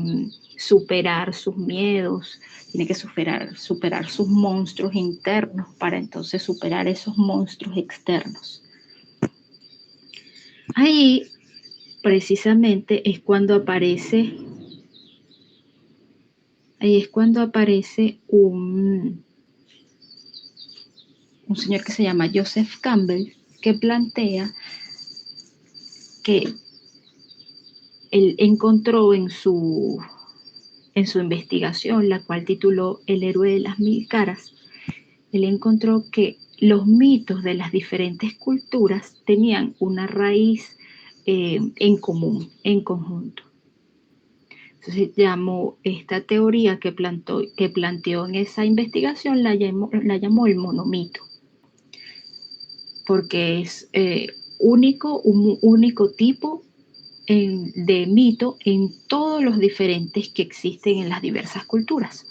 superar sus miedos, tiene que superar sus monstruos internos para entonces superar esos monstruos externos. Ahí precisamente es cuando aparece un señor que se llama Joseph Campbell, que plantea que él encontró en su investigación, la cual tituló El héroe de las mil caras, él encontró que los mitos de las diferentes culturas tenían una raíz en común, en conjunto. Entonces llamó esta teoría que planteó en esa investigación, la llamó el monomito, porque es un único tipo de mito en todos los diferentes que existen en las diversas culturas.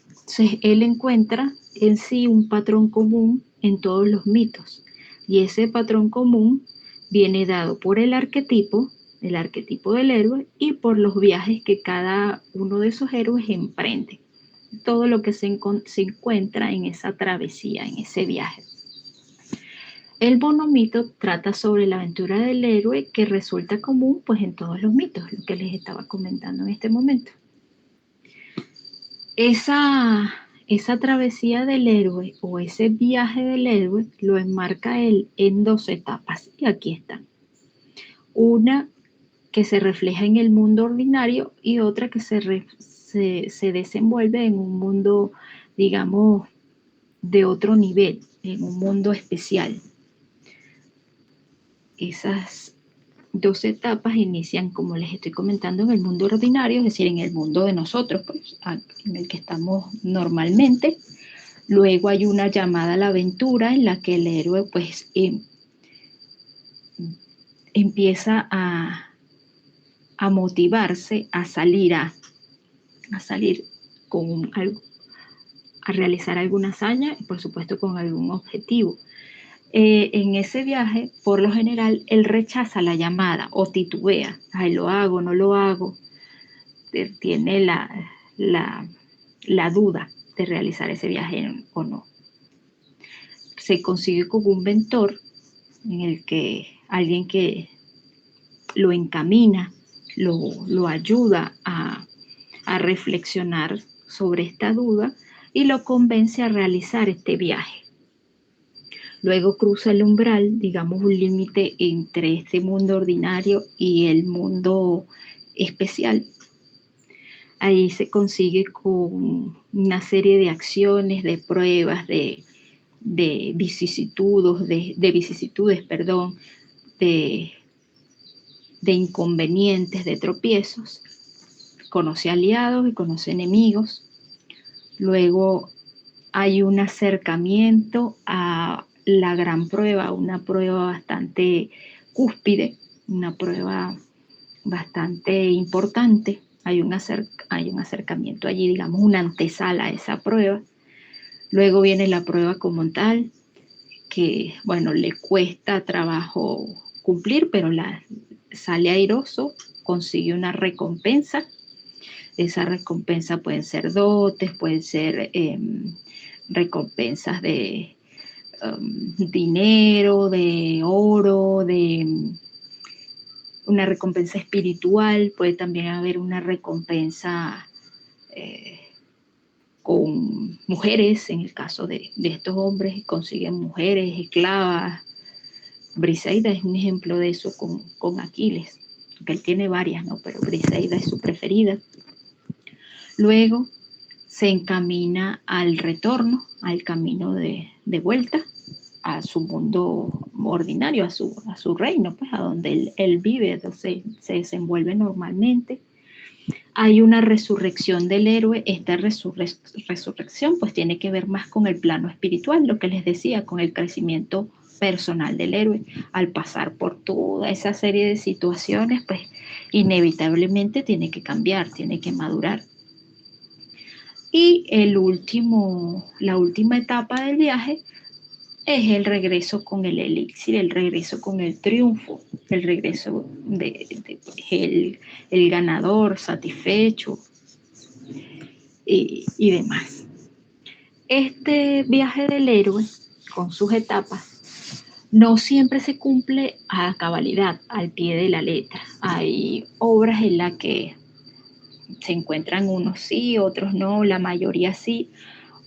Entonces, él encuentra en sí un patrón común en todos los mitos, y ese patrón común viene dado por el arquetipo del héroe, y por los viajes que cada uno de esos héroes emprende, todo lo que se encuentra en esa travesía, en ese viaje. El monomito trata sobre la aventura del héroe, que resulta común pues en todos los mitos, lo que les estaba comentando en este momento. Esa travesía del héroe o ese viaje del héroe lo enmarca él en 2 etapas, y aquí están. Una que se refleja en el mundo ordinario y otra que se desenvuelve en un mundo, digamos, de otro nivel, en un mundo especial. Esas 2 etapas inician, como les estoy comentando, en el mundo ordinario, es decir, en el mundo de nosotros, pues, en el que estamos normalmente. Luego hay una llamada a la aventura, en la que el héroe pues empieza a motivarse a salir con a realizar alguna hazaña, y por supuesto con algún objetivo. En ese viaje, por lo general, él rechaza la llamada o titubea. Ay, lo hago, no lo hago. Tiene la duda de realizar ese viaje o no. Se consigue con un mentor, en el que alguien que lo encamina, lo ayuda a reflexionar sobre esta duda y lo convence a realizar este viaje. Luego cruza el umbral, digamos un límite entre este mundo ordinario y el mundo especial. Ahí se consigue con una serie de acciones, de pruebas, de vicisitudes, de inconvenientes, de tropiezos. Conoce aliados y conoce enemigos. Luego hay un acercamiento a la gran prueba, una prueba bastante cúspide, una prueba bastante importante. Hay un acercamiento allí, digamos, una antesala a esa prueba. Luego viene la prueba como tal, que, bueno, le cuesta trabajo cumplir, pero sale airoso, consigue una recompensa. Esa recompensa pueden ser dotes, pueden ser recompensas dinero, de oro, de una recompensa espiritual, puede también haber una recompensa con mujeres, en el caso de estos hombres, consiguen mujeres, esclavas. Briseida es un ejemplo de eso con Aquiles, que él tiene varias, ¿no? Pero Briseida es su preferida. Luego se encamina al retorno, al camino de vuelta a su mundo ordinario, a su reino, pues a donde él vive, entonces se desenvuelve normalmente. Hay una resurrección del héroe. Esta resurrección pues tiene que ver más con el plano espiritual, lo que les decía, con el crecimiento personal del héroe. Al pasar por toda esa serie de situaciones, pues inevitablemente tiene que cambiar, tiene que madurar. Y la última etapa del viaje es el regreso con el elixir, el regreso con el triunfo, el regreso el ganador satisfecho y demás. Este viaje del héroe, con sus etapas, no siempre se cumple a cabalidad, al pie de la letra. Hay obras en las que se encuentran unos sí, otros no, la mayoría sí,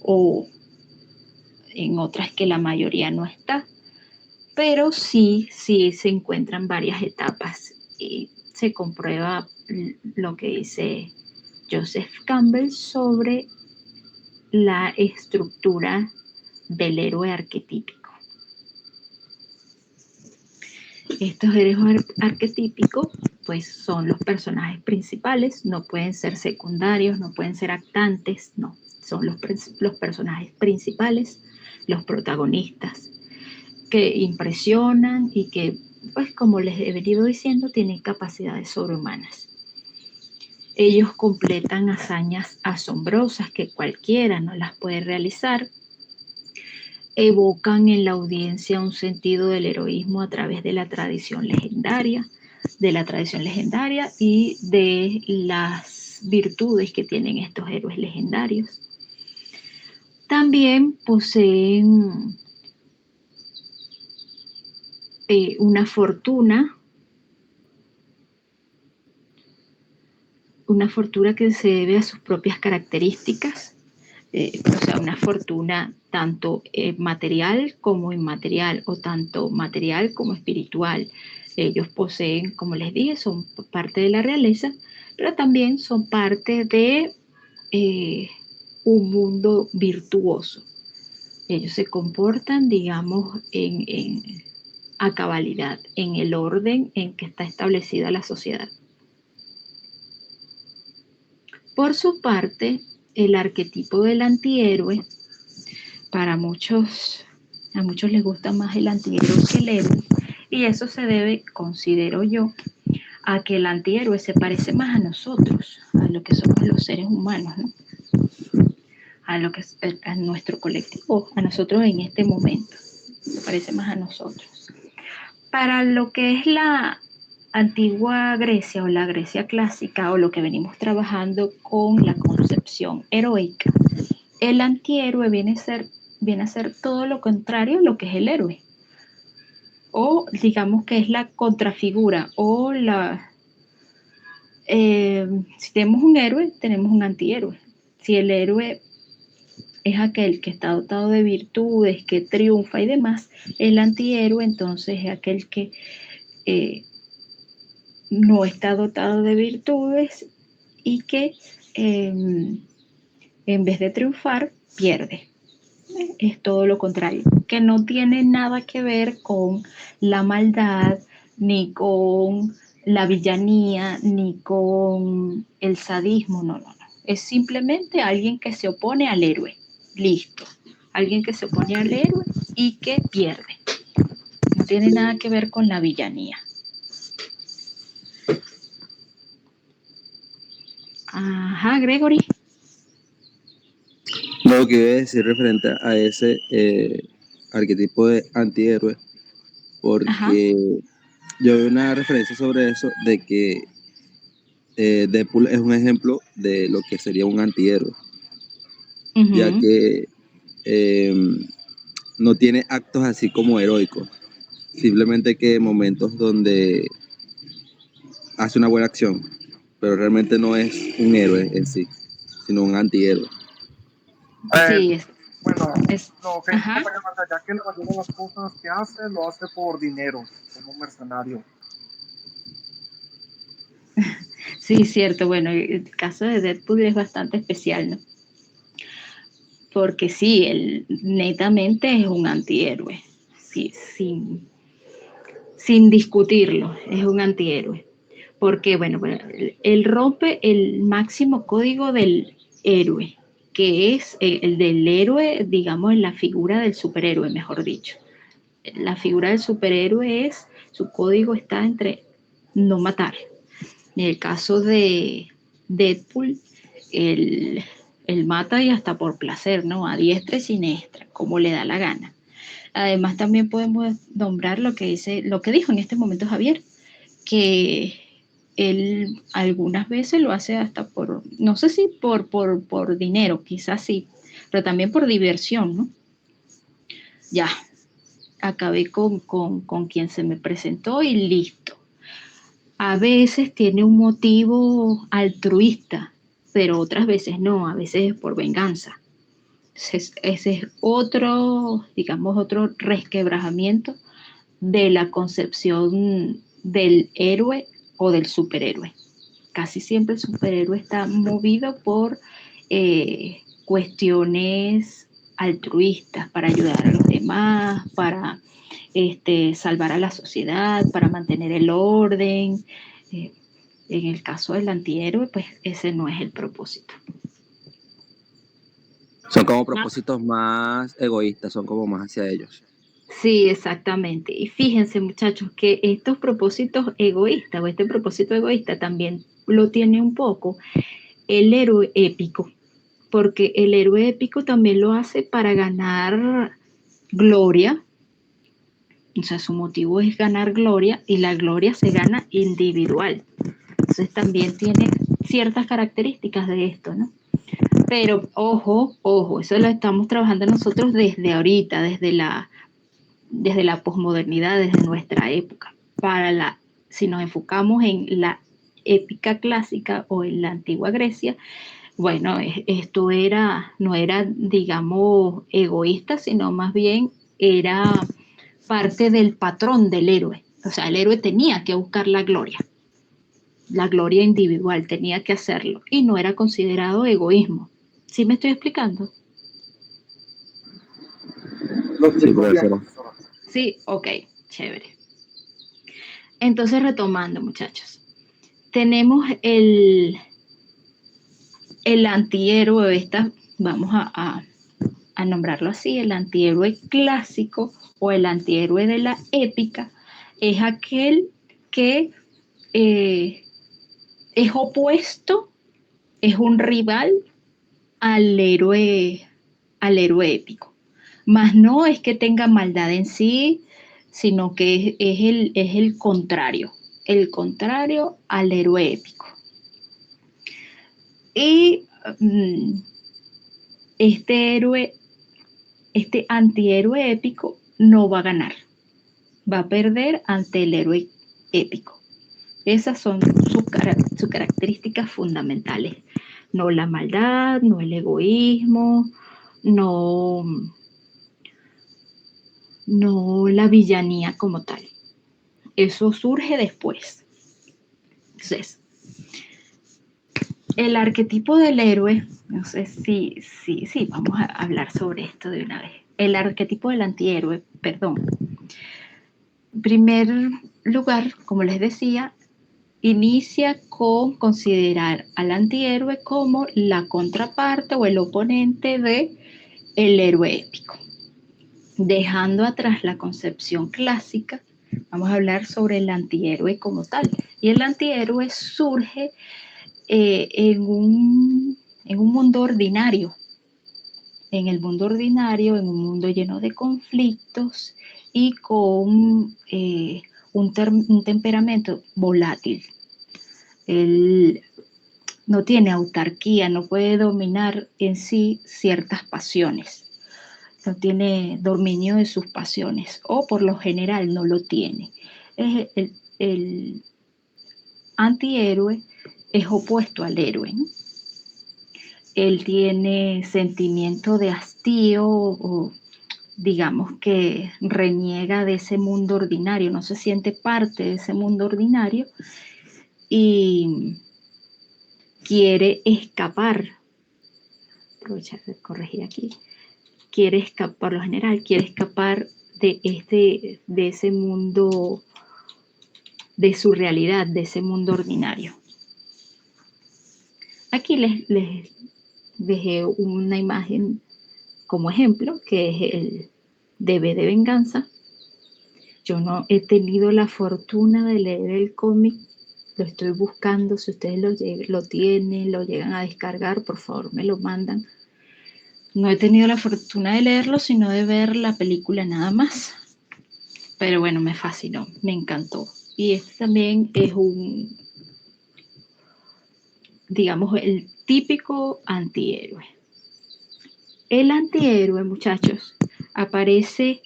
o en otras que la mayoría no está. Pero sí se encuentran varias etapas y se comprueba lo que dice Joseph Campbell sobre la estructura del héroe arquetípico. Estos héroes arquetípicos pues son los personajes principales, no pueden ser secundarios, no pueden ser actantes, no, son los personajes principales, los protagonistas, que impresionan y que, pues como les he venido diciendo, tienen capacidades sobrehumanas. Ellos completan hazañas asombrosas que cualquiera no las puede realizar. Evocan en la audiencia un sentido del heroísmo a través de la tradición legendaria y de las virtudes que tienen estos héroes legendarios. También poseen una fortuna que se debe a sus propias características, o sea, una fortuna tanto material como inmaterial, o tanto material como espiritual. Ellos poseen, como les dije, son parte de la realeza, pero también son parte de un mundo virtuoso. Ellos se comportan, digamos, a cabalidad, en el orden en que está establecida la sociedad. Por su parte, el arquetipo del antihéroe, a muchos les gusta más el antihéroe que el héroe, y eso se debe, considero yo, a que el antihéroe se parece más a nosotros, a lo que somos los seres humanos, ¿no? A nuestro colectivo, a nosotros en este momento, se parece más a nosotros. Para lo que es la antigua Grecia o la Grecia clásica, o lo que venimos trabajando con la concepción heroica, el antihéroe viene a ser todo lo contrario a lo que es el héroe. O digamos que es la contrafigura, o si tenemos un héroe, tenemos un antihéroe. Si el héroe es aquel que está dotado de virtudes, que triunfa y demás, el antihéroe entonces es aquel que no está dotado de virtudes y que en vez de triunfar, pierde. Es todo lo contrario, que no tiene nada que ver con la maldad, ni con la villanía, ni con el sadismo, no. Es simplemente alguien que se opone al héroe, listo. Alguien que se opone al héroe y que pierde. No tiene nada que ver con la villanía. Ajá, Gregory. Lo que iba a decir referente a ese arquetipo de antihéroe, porque Ajá. yo vi una referencia sobre eso, de que Deadpool es un ejemplo de lo que sería un antihéroe, ya que no tiene actos así como heroicos, simplemente que momentos donde hace una buena acción, pero realmente no es un héroe en sí, sino un antihéroe. Eh, Sí, bueno, es, no, que ajá. compañero Marta, ya que la mayoría de las cosas que hace, lo hace por dinero, como un mercenario. Sí, cierto. Bueno, el caso de Deadpool es bastante especial, ¿no? Porque sí, él netamente es un antihéroe. Sí, sin discutirlo, es un antihéroe. Porque, bueno, él rompe el máximo código del héroe, que es el del héroe, digamos, en la figura del superhéroe, mejor dicho. La figura del superhéroe es, su código está entre no matar. En el caso de Deadpool, él mata y hasta por placer, ¿no? A diestra y siniestra, como le da la gana. Además, también podemos nombrar lo que dijo en este momento Javier, que él algunas veces lo hace hasta por, no sé si por dinero, quizás sí, pero también por diversión, ¿no? Ya, acabé con quien se me presentó y listo. A veces tiene un motivo altruista, pero otras veces no, a veces es por venganza. Ese es otro, digamos, otro resquebrajamiento de la concepción del héroe o del superhéroe. Casi siempre el superhéroe está movido por cuestiones altruistas, para ayudar a los demás, para salvar a la sociedad, para mantener el orden. Eh, en el caso del antihéroe, pues ese no es el propósito. Son como propósitos más egoístas, son como más hacia ellos. Sí, exactamente. Y fíjense, muchachos, que estos propósitos egoístas o este propósito egoísta también lo tiene un poco el héroe épico, porque el héroe épico también lo hace para ganar gloria. O sea, su motivo es ganar gloria y la gloria se gana individual. Entonces también tiene ciertas características de esto, ¿no? Pero ojo, eso lo estamos trabajando nosotros desde ahorita, desde la posmodernidad, desde nuestra época. Si nos enfocamos en la épica clásica o en la antigua Grecia, bueno, esto no era, digamos, egoísta, sino más bien era parte del patrón del héroe. O sea, el héroe tenía que buscar la gloria individual, tenía que hacerlo, y no era considerado egoísmo. ¿Sí me estoy explicando? Lo Sí, explico bien, profesor. profesora. Sí, ok, chévere. Entonces, retomando, muchachos, tenemos el antihéroe, vamos a nombrarlo así, el antihéroe clásico o el antihéroe de la épica, es aquel que eh, es opuesto, es un rival al héroe épico. Más no es que tenga maldad en sí, sino que es el contrario al héroe épico. Y este héroe, este antihéroe épico no va a ganar, va a perder ante el héroe épico. Esas son sus características fundamentales. No la maldad, no el egoísmo, no, no la villanía como tal. Eso surge después. Entonces, el arquetipo del héroe, no sé si vamos a hablar sobre esto de una vez. El arquetipo del antihéroe, perdón. En primer lugar, como les decía, inicia con considerar al antihéroe como la contraparte o el oponente de el héroe épico. Dejando atrás la concepción clásica, vamos a hablar sobre el antihéroe como tal. Y el antihéroe surge en un mundo ordinario, en un mundo lleno de conflictos y con un temperamento volátil. Él no tiene autarquía, no puede dominar en sí ciertas pasiones. no tiene dominio de sus pasiones, o por lo general no lo tiene. El antihéroe es opuesto al héroe, ¿no? Él tiene sentimiento de hastío o digamos que reniega de ese mundo ordinario, no se siente parte de ese mundo ordinario y quiere escapar. Aprovechar de corregir aquí. Quiere escapar, por lo general, quiere escapar de ese mundo, de su realidad, de ese mundo ordinario. Aquí les dejé una imagen como ejemplo, que es el DB de Venganza. Yo no he tenido la fortuna de leer el cómic, lo estoy buscando. Si ustedes lo tienen, lo llegan a descargar, por favor me lo mandan. No he tenido la fortuna de leerlo, sino de ver la película nada más. Pero bueno, me fascinó, me encantó. Y este también es digamos, el típico antihéroe. El antihéroe, muchachos, aparece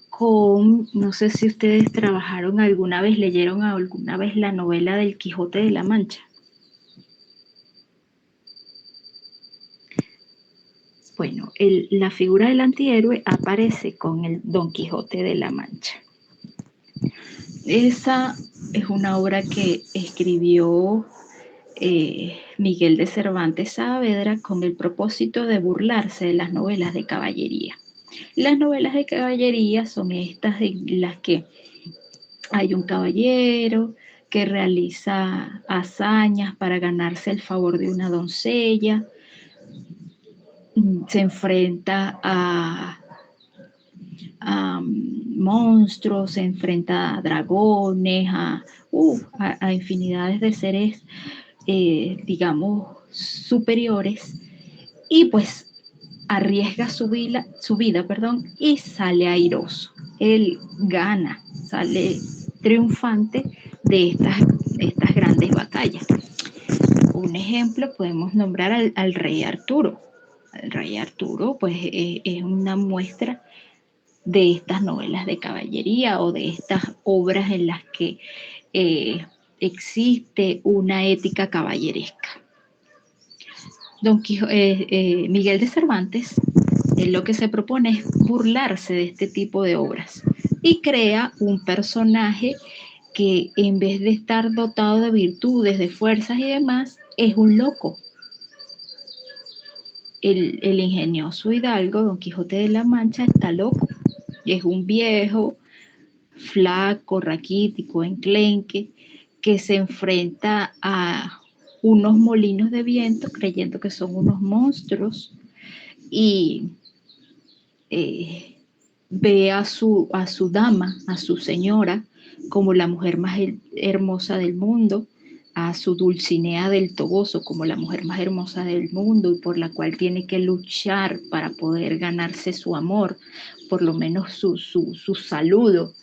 con, no sé si ustedes trabajaron alguna vez, leyeron alguna vez la novela del Quijote de la Mancha. Bueno, la figura del antihéroe aparece con el Don Quijote de la Mancha. Esa es una obra que escribió Miguel de Cervantes Saavedra con el propósito de burlarse de las novelas de caballería. Las novelas de caballería son estas en las que hay un caballero que realiza hazañas para ganarse el favor de una doncella, se enfrenta a monstruos, se enfrenta a dragones, a infinidades de seres, digamos, superiores, y pues arriesga su vida, y sale airoso. Él gana, sale triunfante de estas grandes batallas. Un ejemplo, podemos nombrar al rey Arturo. El rey Arturo, pues, es una muestra de estas novelas de caballería o de estas obras en las que existe una ética caballeresca. Miguel de Cervantes lo que se propone es burlarse de este tipo de obras y crea un personaje que, en vez de estar dotado de virtudes, de fuerzas y demás, es un loco. El ingenioso hidalgo, Don Quijote de la Mancha, está loco. Es un viejo, flaco, raquítico, enclenque, que se enfrenta a unos molinos de viento creyendo que son unos monstruos y ve a su dama, a su señora, como la mujer más hermosa del mundo, a su Dulcinea del Toboso como la mujer más hermosa del mundo y por la cual tiene que luchar para poder ganarse su amor, por lo menos su saludo.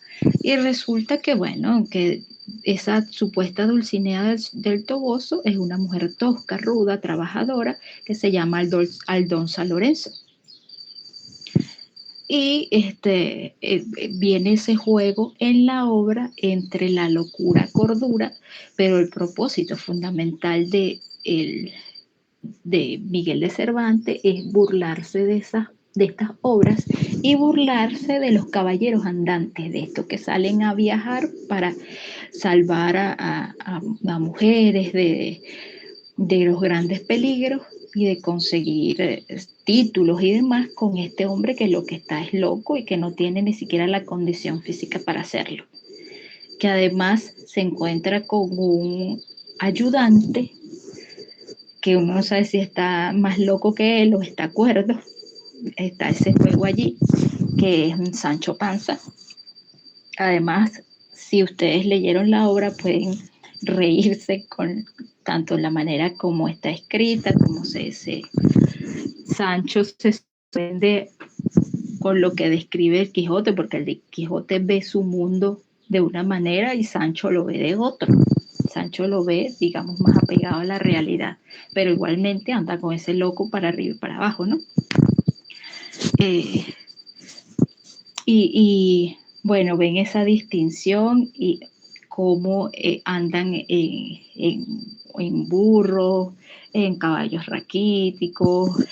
Y resulta que, bueno, que esa supuesta Dulcinea del Toboso es una mujer tosca, ruda, trabajadora, que se llama Aldonza Lorenzo. Y viene ese juego en la obra entre la locura y cordura, pero el propósito fundamental de Miguel de Cervantes es burlarse de estas obras y burlarse de los caballeros andantes, de estos que salen a viajar para salvar a mujeres de los grandes peligros y de conseguir títulos y demás con este hombre que lo que está es loco y que no tiene ni siquiera la condición física para hacerlo. Que además se encuentra con un ayudante que uno no sabe si está más loco que él o está cuerdo. Está ese juego allí, que es un Sancho Panza. Además, si ustedes leyeron la obra, pueden reírse con tanto la manera como está escrita, como Sancho se sorprende con lo que describe el Quijote, porque el Quijote ve su mundo de una manera y Sancho lo ve de otro. Sancho lo ve, digamos, más apegado a la realidad, pero igualmente anda con ese loco para arriba y para abajo, ¿no? Eh, bueno, ven esa distinción y cómo andan en burros, en caballos raquíticos.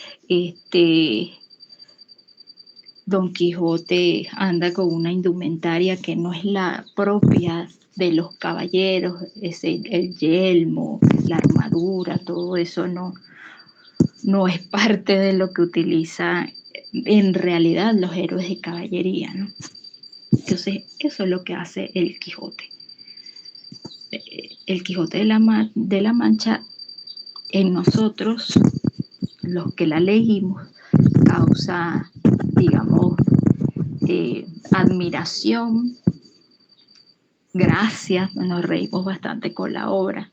Don Quijote anda con una indumentaria que no es la propia de los caballeros, es el yelmo, la armadura, todo eso no es parte de lo que utilizan en realidad los héroes de caballería, ¿no? Entonces, eso es lo que hace el Quijote. El Quijote de la Mancha, en nosotros, los que la leímos, causa, digamos, admiración, gracias, nos reímos bastante con la obra.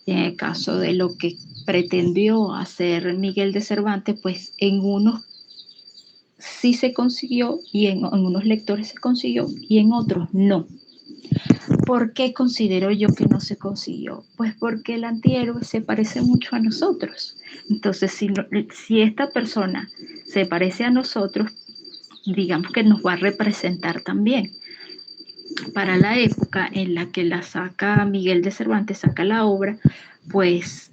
En el caso de lo que pretendió hacer Miguel de Cervantes, pues en unos sí se consiguió y en unos lectores se consiguió y en otros no. ¿Por qué considero yo que no se consiguió? Pues porque el antihéroe se parece mucho a nosotros. Entonces, si esta persona se parece a nosotros, digamos que nos va a representar también. Para la época en la que la saca Miguel de Cervantes, saca la obra, pues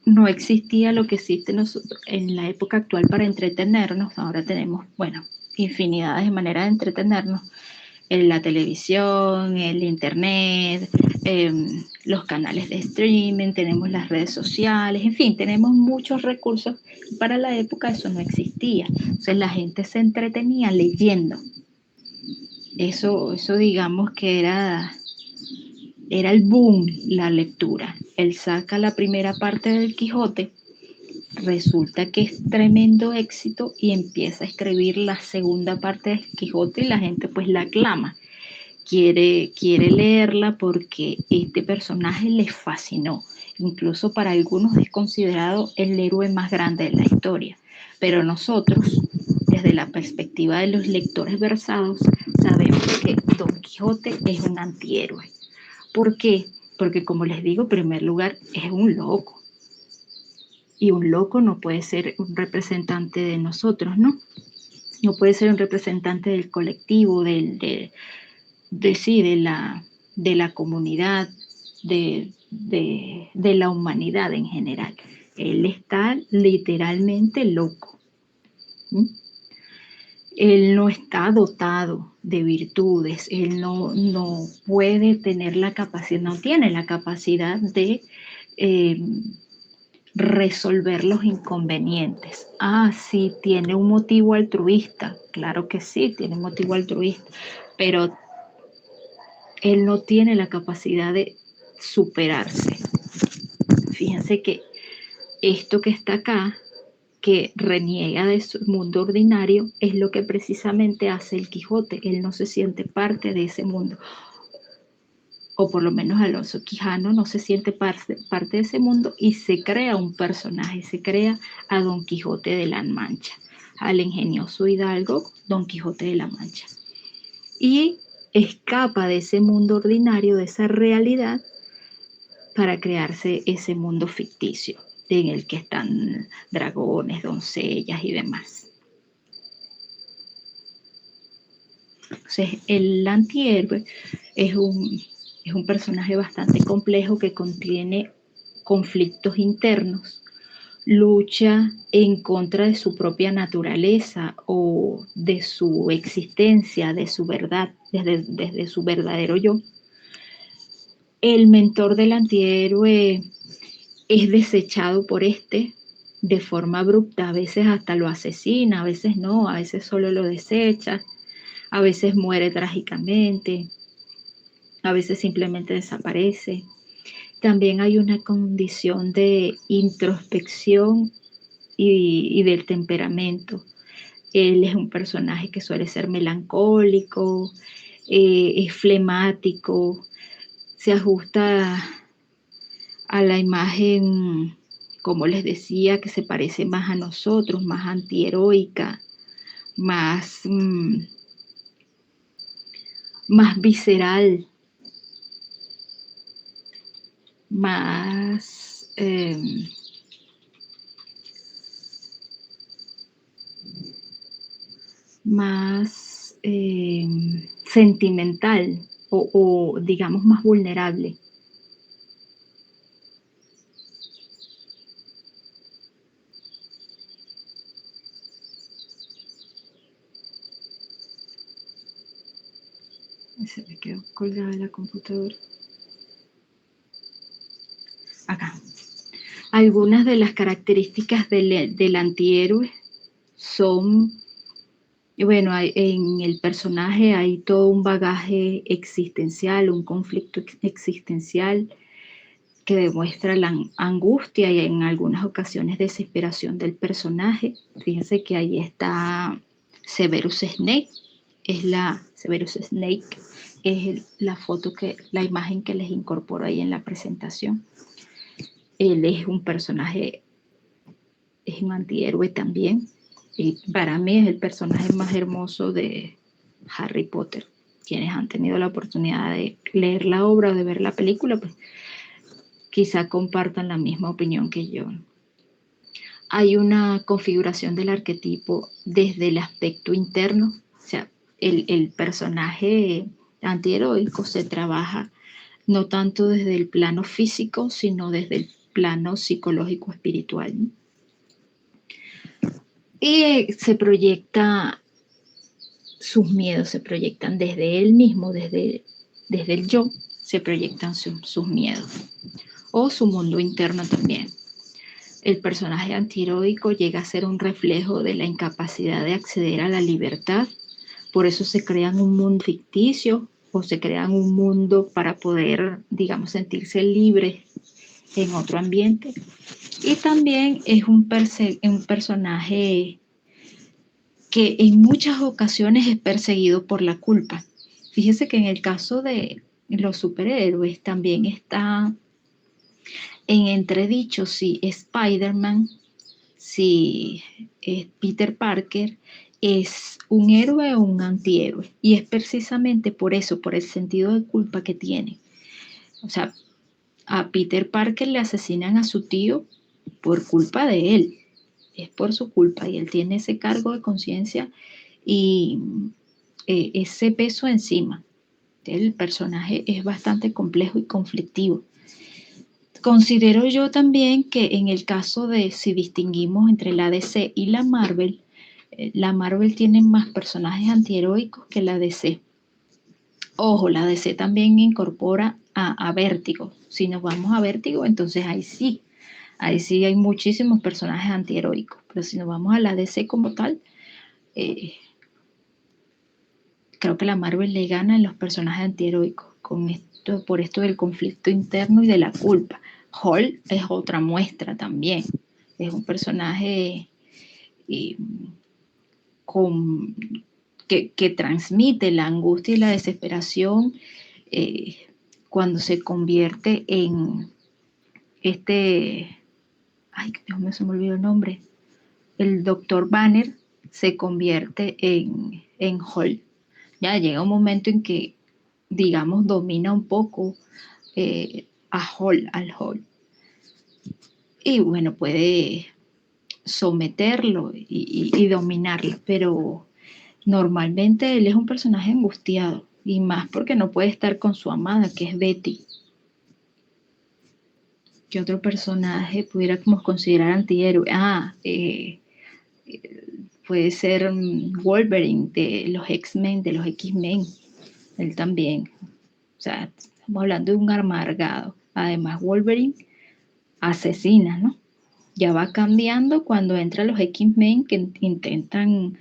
no existía lo que existe en la época actual para entretenernos. Ahora tenemos, bueno, infinidad de maneras de entretenernos. En la televisión, el internet, los canales de streaming, tenemos las redes sociales, en fin, tenemos muchos recursos. Para la época eso no existía. Entonces la gente se entretenía leyendo. Eso digamos que era el boom, la lectura. Él saca la primera parte del Quijote, resulta que es tremendo éxito y empieza a escribir la segunda parte del Quijote y la gente pues la aclama. Quiere leerla porque este personaje les fascinó. Incluso para algunos es considerado el héroe más grande de la historia. Pero nosotros, desde la perspectiva de los lectores versados, sabemos que Don Quijote es un antihéroe. ¿Por qué? Porque, como les digo, en primer lugar, es un loco. Y un loco no puede ser un representante de nosotros, ¿no? No puede ser un representante del colectivo, de la comunidad, de la humanidad en general. Él está literalmente loco. ¿Mm? Él no está dotado de virtudes, él no puede tener la capacidad, no tiene la capacidad de resolver los inconvenientes. Sí, tiene un motivo altruista, claro que sí, tiene un motivo altruista, pero él no tiene la capacidad de superarse. Fíjense que esto que está acá, que reniega de su mundo ordinario, es lo que precisamente hace el Quijote. Él no se siente parte de ese mundo, o por lo menos Alonso Quijano no se siente parte de ese mundo y se crea un personaje, se crea a Don Quijote de la Mancha, al ingenioso hidalgo Don Quijote de la Mancha. Y escapa de ese mundo ordinario, de esa realidad, para crearse ese mundo ficticio en el que están dragones, doncellas y demás. Entonces, el antihéroe es un personaje bastante complejo que contiene conflictos internos, lucha en contra de su propia naturaleza o de su existencia, de su verdad, desde su verdadero yo. El mentor del antihéroe es desechado por de forma abrupta, a veces hasta lo asesina, a veces no, a veces solo lo desecha, a veces muere trágicamente, a veces simplemente desaparece. También hay una condición de introspección y del temperamento. Él es un personaje que suele ser melancólico, es flemático, se ajusta a la imagen, como les decía, que se parece más a nosotros, más antiheroica, más, más visceral, más más sentimental o digamos más vulnerable. Se me quedó colgada la computadora. Acá. Algunas de las características del antihéroe son, bueno, en el personaje hay todo un bagaje existencial, un conflicto existencial que demuestra la angustia y en algunas ocasiones desesperación del personaje. Fíjense que ahí está Severus Snape, Severus Snape es la imagen que les incorporo ahí en la presentación. Él es un personaje, es un antihéroe también, y para mí es el personaje más hermoso de Harry Potter. Quienes han tenido la oportunidad de leer la obra o de ver la película, pues quizá compartan la misma opinión que yo. Hay una configuración del arquetipo desde el aspecto interno, o sea, el personaje antiheroico se trabaja no tanto desde el plano físico, sino desde el plano psicológico espiritual, ¿no? Y se proyecta, sus miedos se proyectan desde él mismo, desde el yo, se proyectan sus miedos, o su mundo interno también. El personaje antiheroico llega a ser un reflejo de la incapacidad de acceder a la libertad, por eso se crean un mundo ficticio o se crean un mundo para poder, digamos, sentirse libre en otro ambiente. Y también es un personaje que en muchas ocasiones es perseguido por la culpa. Fíjese que en el caso de los superhéroes también está en entredicho si Spider-Man, si Peter Parker es un héroe o un antihéroe. Y es precisamente por eso, por el sentido de culpa que tiene. O sea, a Peter Parker le asesinan a su tío por culpa de él. Es por su culpa y él tiene ese cargo de conciencia y ese peso encima. El personaje es bastante complejo y conflictivo. Considero yo también que en el caso de si distinguimos entre la DC y la Marvel tiene más personajes antiheroicos que la DC. Ojo, la DC también incorpora a Vértigo. Si nos vamos a Vértigo, entonces ahí sí hay muchísimos personajes antiheroicos. Pero si nos vamos a la DC como tal, creo que la Marvel le gana en los personajes antiheroicos por esto del conflicto interno y de la culpa. Hulk es otra muestra también. Es un personaje eh, que transmite la angustia y la desesperación cuando se convierte en ay, Dios mío, se me olvidó el nombre. El doctor Banner se convierte en Hulk. Ya llega un momento en que, digamos, domina un poco al Hulk. Y bueno, puede someterlo y dominarlo, pero normalmente él es un personaje angustiado, y más porque no puede estar con su amada, que es Betty. ¿Qué otro personaje pudiéramos considerar antihéroe? Puede ser Wolverine de los X-Men, de los X-Men. Él también. O sea, estamos hablando de un amargado. Además, Wolverine asesina, ¿no? Ya va cambiando cuando entran los X-Men que intentan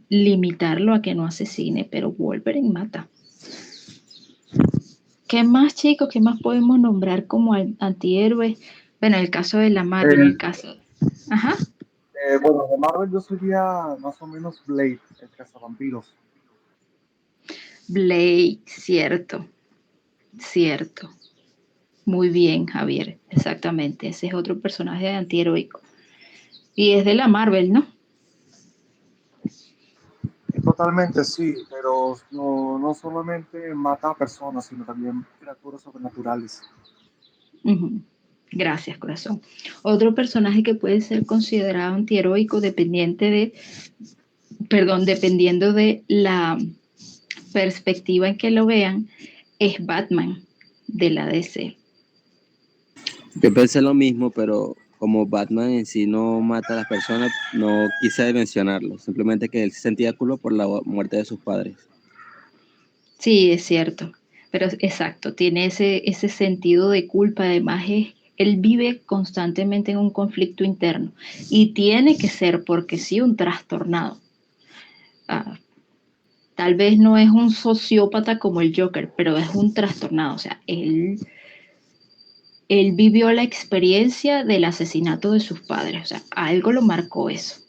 limitarlo a que no asesine, pero Wolverine mata. ¿Qué más, chicos? ¿Qué más podemos nombrar como antihéroes? Bueno, el caso de la Marvel, el caso. Ajá. Bueno, de Marvel yo sería más o menos Blade, el cazavampiros. Blade, cierto. Muy bien, Javier, exactamente. Ese es otro personaje antiheroico. Y es de la Marvel, ¿no? Totalmente sí, pero no solamente mata a personas, sino también criaturas sobrenaturales. Uh-huh. Gracias, corazón. Otro personaje que puede ser considerado antiheroico dependiente perdón, dependiendo de la perspectiva en que lo vean, es Batman de la DC. Yo pensé lo mismo, pero como Batman en sí no mata a las personas, no quise mencionarlo. Simplemente que él se sentía culo por la muerte de sus padres. Sí, es cierto, pero exacto, tiene ese sentido de culpa, además él vive constantemente en un conflicto interno y tiene que ser, porque sí, un trastornado. Ah, tal vez no es un sociópata como el Joker, pero es un trastornado, o sea, él vivió la experiencia del asesinato de sus padres, o sea, algo lo marcó eso.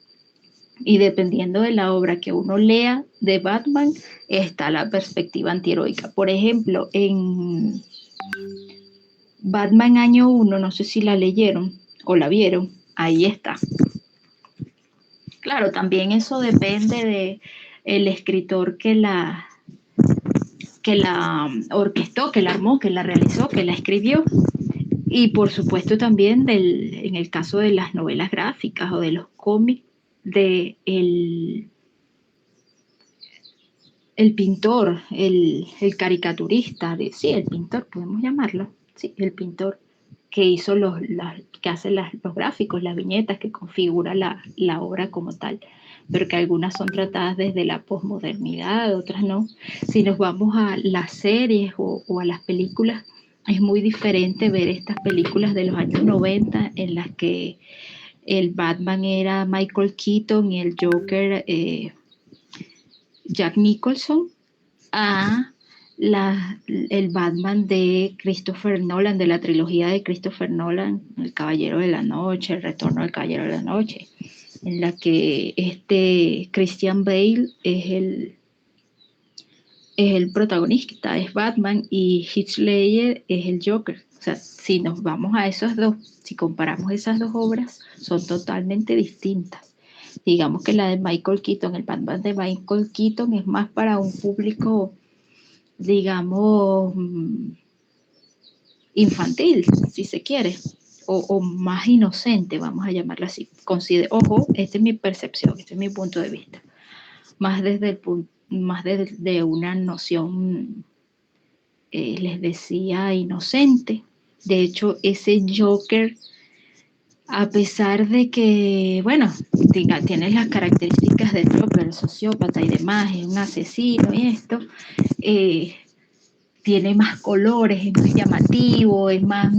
Y dependiendo de la obra que uno lea de Batman, está la perspectiva antiheroica. Por ejemplo, en Batman Año 1, no sé si la leyeron o la vieron, ahí está. Claro, también eso depende de el escritor que la orquestó, que la armó, que la realizó, que la escribió. Y por supuesto también en el caso de las novelas gráficas o de los cómics, de el pintor, el caricaturista, sí, el pintor, podemos llamarlo, sí, el pintor que hizo que hace los gráficos, las viñetas, que configura la obra como tal, pero que algunas son tratadas desde la posmodernidad, otras no. Si nos vamos a las series o a las películas, es muy diferente ver estas películas de los años 90 en las que el Batman era Michael Keaton y el Joker Jack Nicholson, a el Batman de Christopher Nolan, de la trilogía de Christopher Nolan, El Caballero de la Noche, El Retorno del Caballero de la Noche, en la que Christian Bale es el protagonista, es Batman, y Heath Ledger es el Joker. O sea, si nos vamos a esos dos, si comparamos esas dos obras, son totalmente distintas. Digamos que la de Michael Keaton, el Batman de Michael Keaton es más para un público, digamos, infantil, si se quiere, o más inocente, vamos a llamarlo así. Ojo, esta es mi percepción, este es mi punto de vista. Más desde una noción, les decía, inocente. De hecho, ese Joker, a pesar de que, bueno, tiene las características del Joker, el sociópata y demás, es un asesino y esto, tiene más colores, es más llamativo, es más,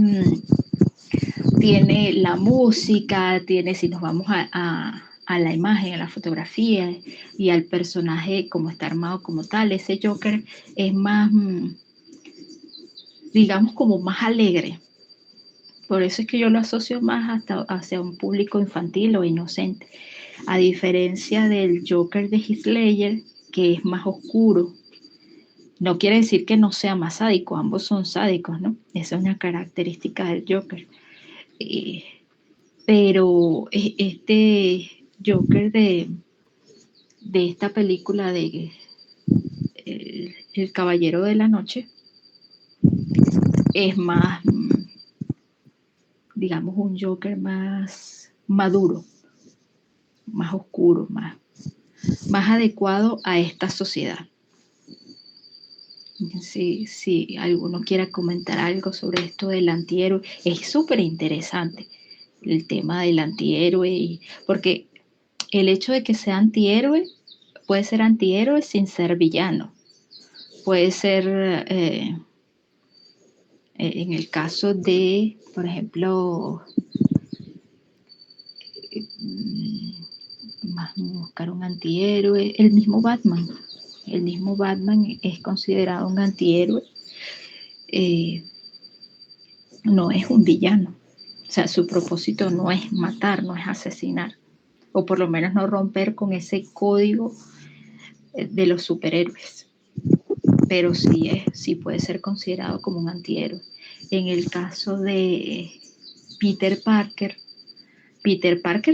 tiene la música, si nos vamos a la imagen, a la fotografía y al personaje como está armado como tal, ese Joker es más, digamos, como más alegre. Por eso es que yo lo asocio más hacia un público infantil o inocente, a diferencia del Joker de Heath Ledger, que es más oscuro. No quiere decir que no sea más sádico, ambos son sádicos, ¿no? Esa es una característica del Joker. Eh, pero este Joker de esta película de El Caballero de la Noche es más, digamos, un Joker más maduro, más oscuro, más adecuado a esta sociedad. Si alguno quiera comentar algo sobre esto del antihéroe, es súper interesante el tema del antihéroe, porque el hecho de que sea antihéroe, puede ser antihéroe sin ser villano, puede ser, en el caso de, por ejemplo, buscar un antihéroe, el mismo Batman es considerado un antihéroe, no es un villano. O sea, su propósito no es matar, no es asesinar, o por lo menos no romper con ese código de los superhéroes, pero sí puede ser considerado como un antihéroe. En el caso de Peter Parker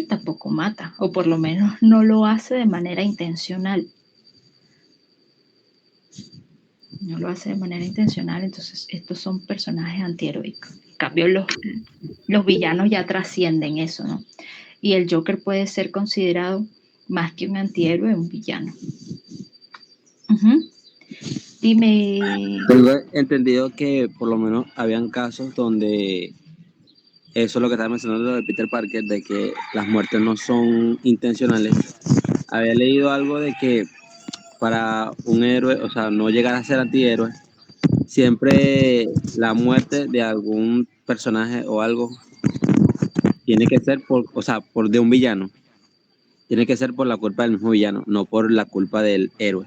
tampoco mata, o por lo menos no lo hace de manera intencional. No lo hace de manera intencional, entonces estos son personajes antiheroicos. En cambio, los villanos ya trascienden eso, ¿no? Y el Joker puede ser considerado más que un antihéroe, un villano. Ujú. Dime. Tengo entendido que por lo menos habían casos donde eso es lo que estaba mencionando de Peter Parker, de que las muertes no son intencionales. Había leído algo de que para un héroe, o sea, no llegar a ser antihéroe, siempre la muerte de algún personaje o algo tiene que ser por, o sea, por de un villano. Tiene que ser por la culpa del mismo villano, no por la culpa del héroe.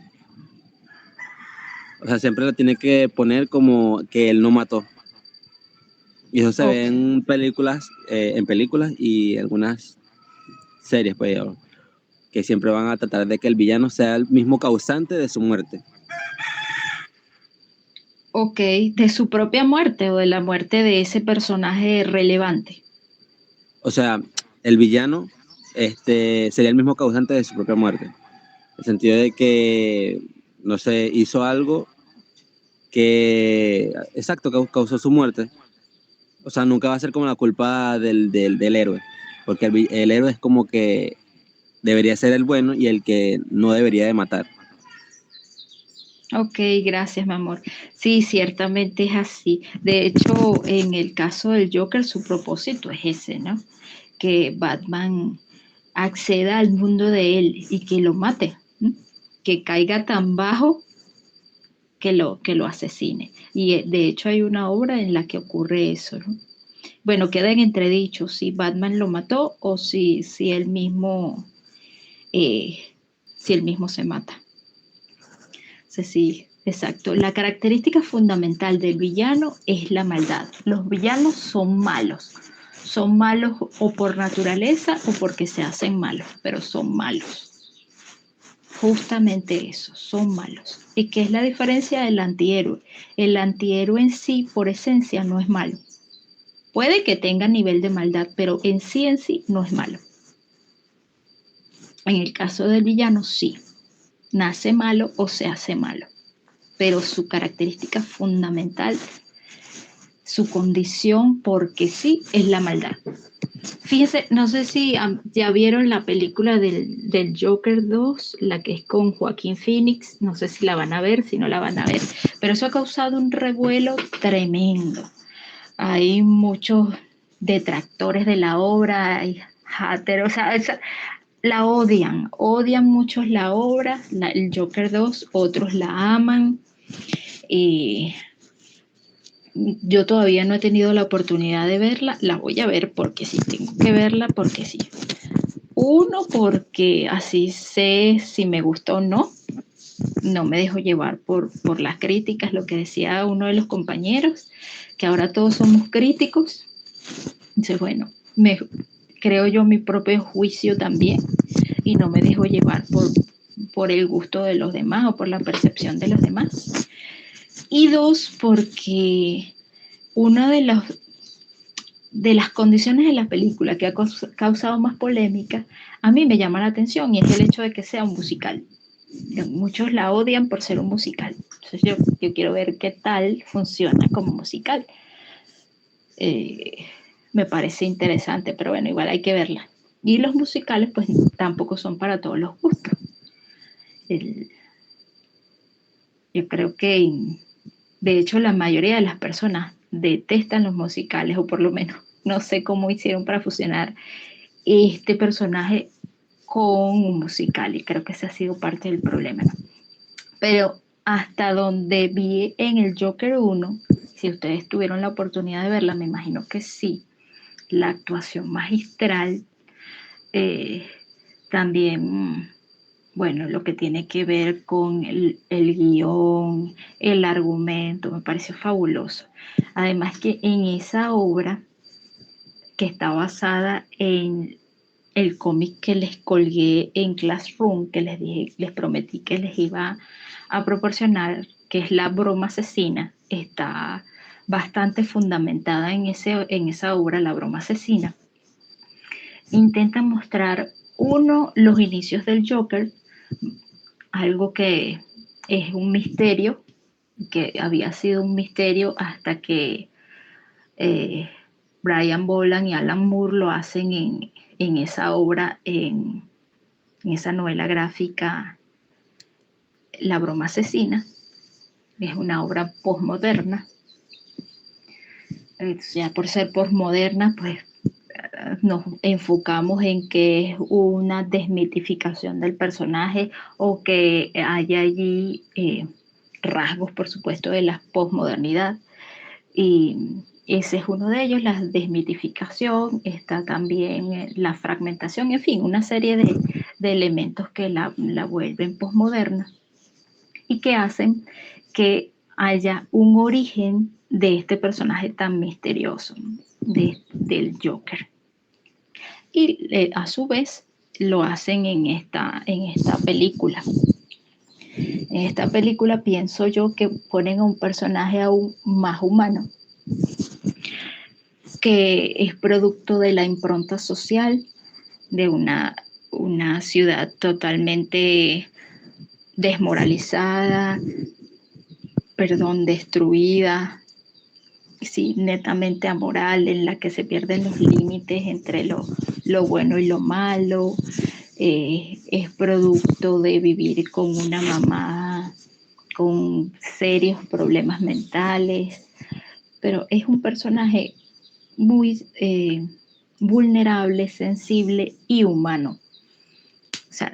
O sea, siempre lo tiene que poner como que él no mató. Y eso se ve Ok, en películas y algunas series, pues, que siempre van a tratar de que el villano sea el mismo causante de su muerte. ok, de su propia muerte o de la muerte de ese personaje relevante. O sea, el villano sería el mismo causante de su propia muerte. En el sentido de que, no sé, hizo algo que, exacto, causó su muerte. O sea, nunca va a ser como la culpa del héroe. Porque el héroe es como que debería ser el bueno y el que no debería de matar. Ok, gracias, mi amor. Sí, ciertamente es así. De hecho, en el caso del Joker, su propósito es ese, ¿no? Que Batman acceda al mundo de él y que lo mate, ¿no? Que caiga tan bajo que lo asesine. Y de hecho hay una obra en la que ocurre eso, ¿no? Bueno, queda en entredicho si Batman lo mató o si él mismo, eh, si él mismo se mata. Sí, sí, exacto. La característica fundamental del villano es la maldad. Los villanos son malos. Son malos o por naturaleza o porque se hacen malos, pero son malos. Justamente eso, son malos. ¿Y qué es la diferencia del antihéroe? El antihéroe en sí, por esencia, no es malo. Puede que tenga nivel de maldad, pero en sí no es malo. En el caso del villano, sí. Nace malo o se hace malo. Pero su característica fundamental, su condición, porque sí, es la maldad. Fíjense, no sé si ya vieron la película del Joker 2, la que es con Joaquín Phoenix, no sé si la van a ver, si no la van a ver, pero eso ha causado un revuelo tremendo. Hay muchos detractores de la obra, hay haters, o sea, la odian muchos la obra, el Joker 2, otros la aman. Y yo todavía no he tenido la oportunidad de verla, la voy a ver porque sí, tengo que verla porque sí. Uno, porque así sé si me gusta o no, no me dejo llevar por las críticas, lo que decía uno de los compañeros, que ahora todos somos críticos. Entonces, bueno, creo yo mi propio juicio también y no me dejo llevar por el gusto de los demás o por la percepción de los demás. Y dos, porque una de las condiciones de la película que ha causado más polémica, a mí me llama la atención y es el hecho de que sea un musical. Muchos la odian por ser un musical. Entonces yo quiero ver qué tal funciona como musical. Eh, Me parece interesante, pero bueno, igual hay que verla. Y los musicales pues tampoco son para todos los gustos. El, yo creo que de hecho la mayoría de las personas detestan los musicales o por lo menos no sé cómo hicieron para fusionar este personaje con un musical y creo que ese ha sido parte del problema, ¿no? Pero hasta donde vi en el Joker 1, si ustedes tuvieron la oportunidad de verla, me imagino que sí, la actuación magistral, eh, también, bueno, lo que tiene que ver con el guión, el argumento, me pareció fabuloso. Además que en esa obra, que está basada en el cómic que les colgué en Classroom, que les dije, les prometí que les iba a proporcionar, que es La broma asesina, está bastante fundamentada en esa obra, La broma asesina. Intenta mostrar, uno, los inicios del Joker, algo que es un misterio, que había sido un misterio hasta que eh, Brian Boland y Alan Moore lo hacen en esa obra en esa novela gráfica La broma asesina. Es una obra posmoderna. Ya por ser posmoderna, pues nos enfocamos en que es una desmitificación del personaje o que haya allí rasgos, por supuesto, de la posmodernidad. Y ese es uno de ellos, la desmitificación, está también la fragmentación, en fin, una serie de elementos que la vuelven posmoderna y que hacen que haya un origen de este personaje tan misterioso, del Joker. Y a su vez lo hacen en esta película. En esta película pienso yo que ponen a un personaje aún más humano, que es producto de la impronta social de una ciudad totalmente desmoralizada, destruida, sí, netamente amoral, en la que se pierden los límites entre lo bueno y lo malo. Es producto de vivir con una mamá con serios problemas mentales, pero es un personaje muy vulnerable, sensible y humano. O sea,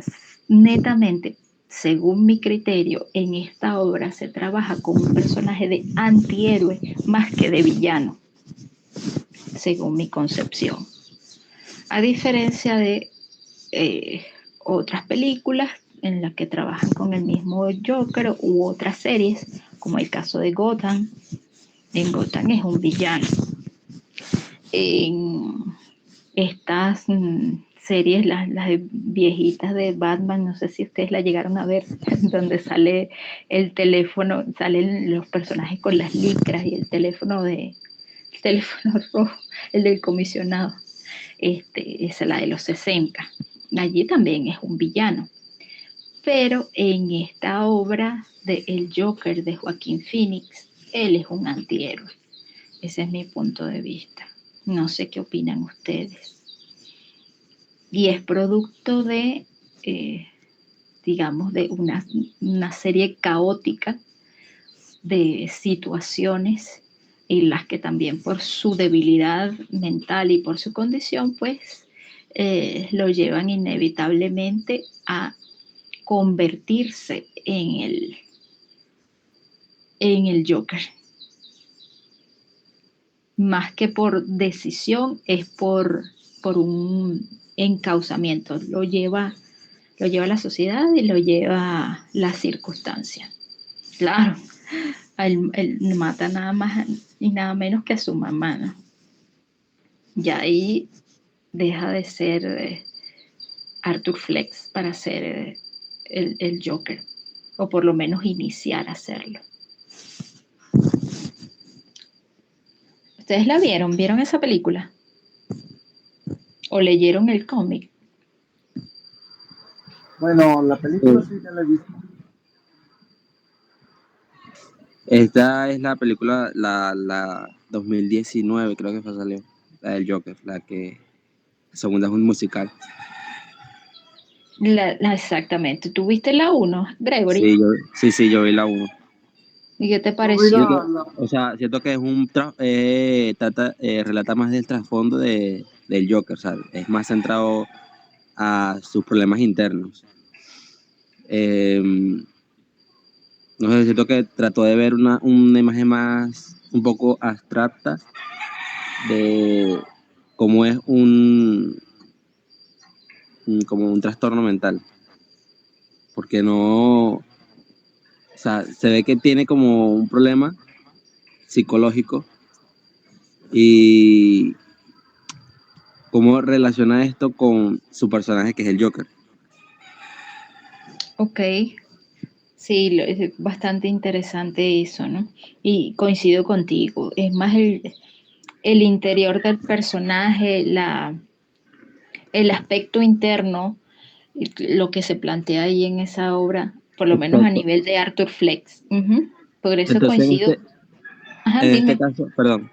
netamente, según mi criterio, en esta obra se trabaja con un personaje de antihéroe más que de villano, según mi concepción. A diferencia de otras películas en las que trabajan con el mismo Joker u otras series, como el caso de Gotham. En Gotham es un villano. En estas series, las viejitas de Batman, no sé si ustedes la llegaron a ver, donde sale el teléfono, salen los personajes con las licras y el teléfono rojo, el del comisionado. Esa es la de los 60. Allí también es un villano. Pero en esta obra de El Joker de Joaquín Phoenix, él es un antihéroe. Ese es mi punto de vista. No sé qué opinan ustedes. Y es producto de, digamos, de una serie caótica de situaciones en las que también por su debilidad mental y por su condición, pues, lo llevan inevitablemente a convertirse en el Joker. Más que por decisión, es por un encauzamiento. Lo lleva la sociedad y lo lleva la circunstancia. Claro, él mata nada más y nada menos que a su mamá, ¿no? Ya ahí deja de ser Arthur Flex para ser el Joker, o por lo menos iniciar a hacerlo. ¿Ustedes la vieron? ¿Vieron esa película? ¿O leyeron el cómic? Bueno, la película sí ya la he visto. Esta es la película, la 2019 creo que salió, la del Joker, la segunda es un musical. Exactamente. ¿Tú viste la 1, Gregory? Sí, yo vi la 1. ¿Y qué te Yo vi pareció? O sea, siento que es relata más del trasfondo del Joker, ¿sabes? Es más centrado a sus problemas internos. No sé, siento que trató de ver una imagen más, un poco abstracta de cómo es como un trastorno mental. Porque no, o sea, se ve que tiene como un problema psicológico y cómo relaciona esto con su personaje que es el Joker. Ok. Sí, es bastante interesante eso, ¿no? Y coincido contigo. Es más el interior del personaje, el aspecto interno, lo que se plantea ahí en esa obra, por lo menos a Exacto. nivel de Arthur Flex. Por eso Entonces, coincido. Ajá, en este dime. caso, perdón,